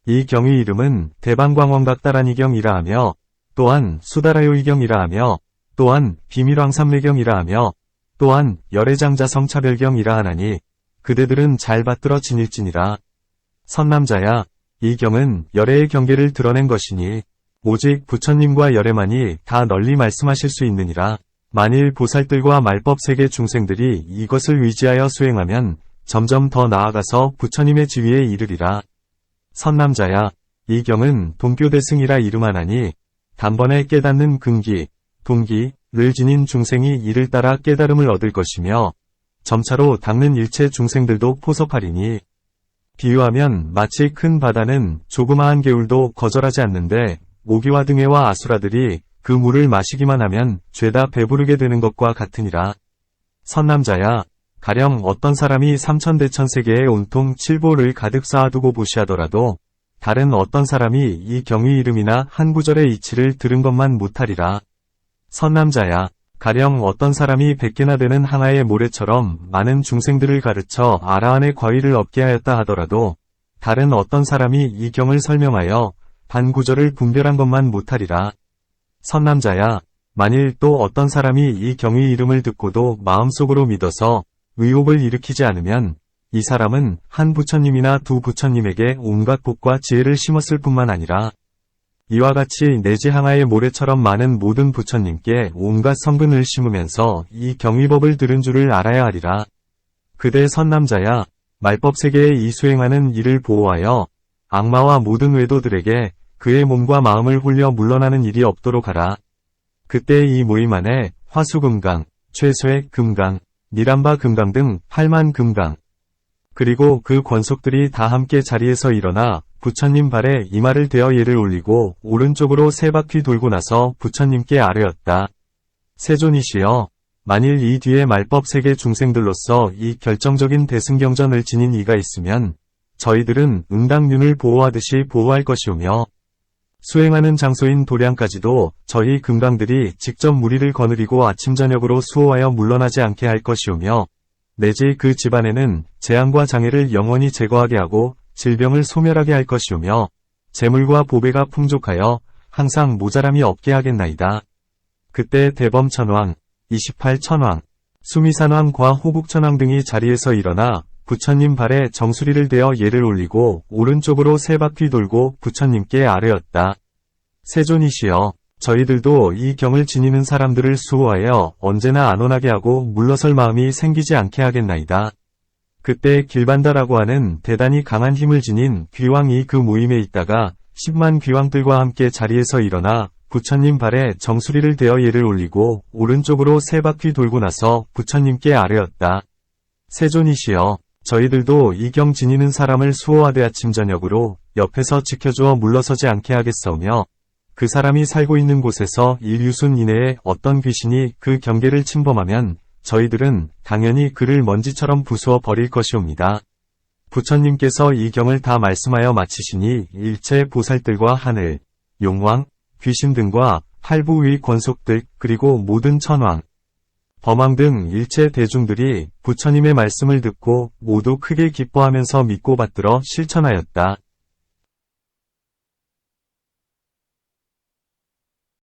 이 경의 이름은 대방광원각다란이경이라 하며 또한 수다라요이경이라 하며 또한 비밀왕삼매경이라 하며 또한 열애장자성차별경이라 하나니 그대들은 잘 받들어 지닐지니라. 선남자야, 이 경은 열애의 경계를 드러낸 것이니 오직 부처님과 열애만이 다 널리 말씀하실 수 있느니라. 만일 보살들과 말법세계 중생들이 이것을 의지하여 수행하면 점점 더 나아가서 부처님의 지위에 이르리라. 선남자야, 이 경은 동교대승이라 이름하나니 단번에 깨닫는 근기, 동기를 지닌 중생이 이를 따라 깨달음을 얻을 것이며 점차로 닦는 일체 중생들도 포섭하리니 비유하면 마치 큰 바다는 조그마한 개울도 거절하지 않는데 모기와 등해와 아수라들이 그 물을 마시기만 하면 죄다 배부르게 되는 것과 같으니라. 선남자야, 가령 어떤 사람이 삼천대천세계에 온통 칠보를 가득 쌓아두고 보시하더라도 다른 어떤 사람이 이 경의 이름이나 한 구절의 이치를 들은 것만 못하리라. 선남자야, 가령 어떤 사람이 100개나 되는 항아의 모래처럼 많은 중생들을 가르쳐 아라한의 과위를 얻게 하였다 하더라도 다른 어떤 사람이 이 경을 설명하여 반 구절을 분별한 것만 못하리라. 선남자야, 만일 또 어떤 사람이 이 경의 이름을 듣고도 마음속으로 믿어서 의혹을 일으키지 않으면 이 사람은 한 부처님이나 두 부처님에게 온갖 복과 지혜를 심었을 뿐만 아니라 이와 같이 내지 항아의 모래처럼 많은 모든 부처님께 온갖 성근을 심으면서 이 경의법을 들은 줄을 알아야 하리라. 그대 선남자야, 말법세계에 이 수행하는 이를 보호하여 악마와 모든 외도들에게 그의 몸과 마음을 홀려 물러나는 일이 없도록 하라. 그때 이 모임 안에 화수금강, 최소액 금강, 니람바 금강 등 8만 금강, 그리고 그 권속들이 다 함께 자리에서 일어나 부처님 발에 이마를 대어 예를 올리고 오른쪽으로 3바퀴 돌고 나서 부처님께 아뢰었다. 세존이시여, 만일 이 뒤에 말법 세계 중생들로서 이 결정적인 대승경전을 지닌 이가 있으면 저희들은 응당륜을 보호하듯이 보호할 것이오며 수행하는 장소인 도량까지도 저희 금강들이 직접 무리를 거느리고 아침 저녁으로 수호하여 물러나지 않게 할 것이오며 내지 그 집안에는 재앙과 장애를 영원히 제거하게 하고 질병을 소멸하게 할 것이오며 재물과 보배가 풍족하여 항상 모자람이 없게 하겠나이다. 그때 대범천왕, 28천왕, 수미산왕과 호국천왕 등이 자리에서 일어나 부처님 발에 정수리를 대어 예를 올리고 오른쪽으로 3바퀴 돌고 부처님께 아뢰었다. 세존이시여, 저희들도 이 경을 지니는 사람들을 수호하여 언제나 안온하게 하고 물러설 마음이 생기지 않게 하겠나이다. 그때 길반다라고 하는 대단히 강한 힘을 지닌 귀왕이 그 모임에 있다가 10만 귀왕들과 함께 자리에서 일어나 부처님 발에 정수리를 대어 예를 올리고 오른쪽으로 3바퀴 돌고 나서 부처님께 아뢰었다. 세존이시여, 저희들도 이 경 지니는 사람을 수호하되 아침 저녁으로 옆에서 지켜주어 물러서지 않게 하겠사오며 그 사람이 살고 있는 곳에서 일유순 이내에 어떤 귀신이 그 경계를 침범하면 저희들은 당연히 그를 먼지처럼 부수어 버릴 것이옵니다. 부처님께서 이 경을 다 말씀하여 마치시니 일체 보살들과 하늘, 용왕, 귀신 등과 팔부 위 권속들 그리고 모든 천왕, 범왕 등 일체 대중들이 부처님의 말씀을 듣고 모두 크게 기뻐하면서 믿고 받들어 실천하였다.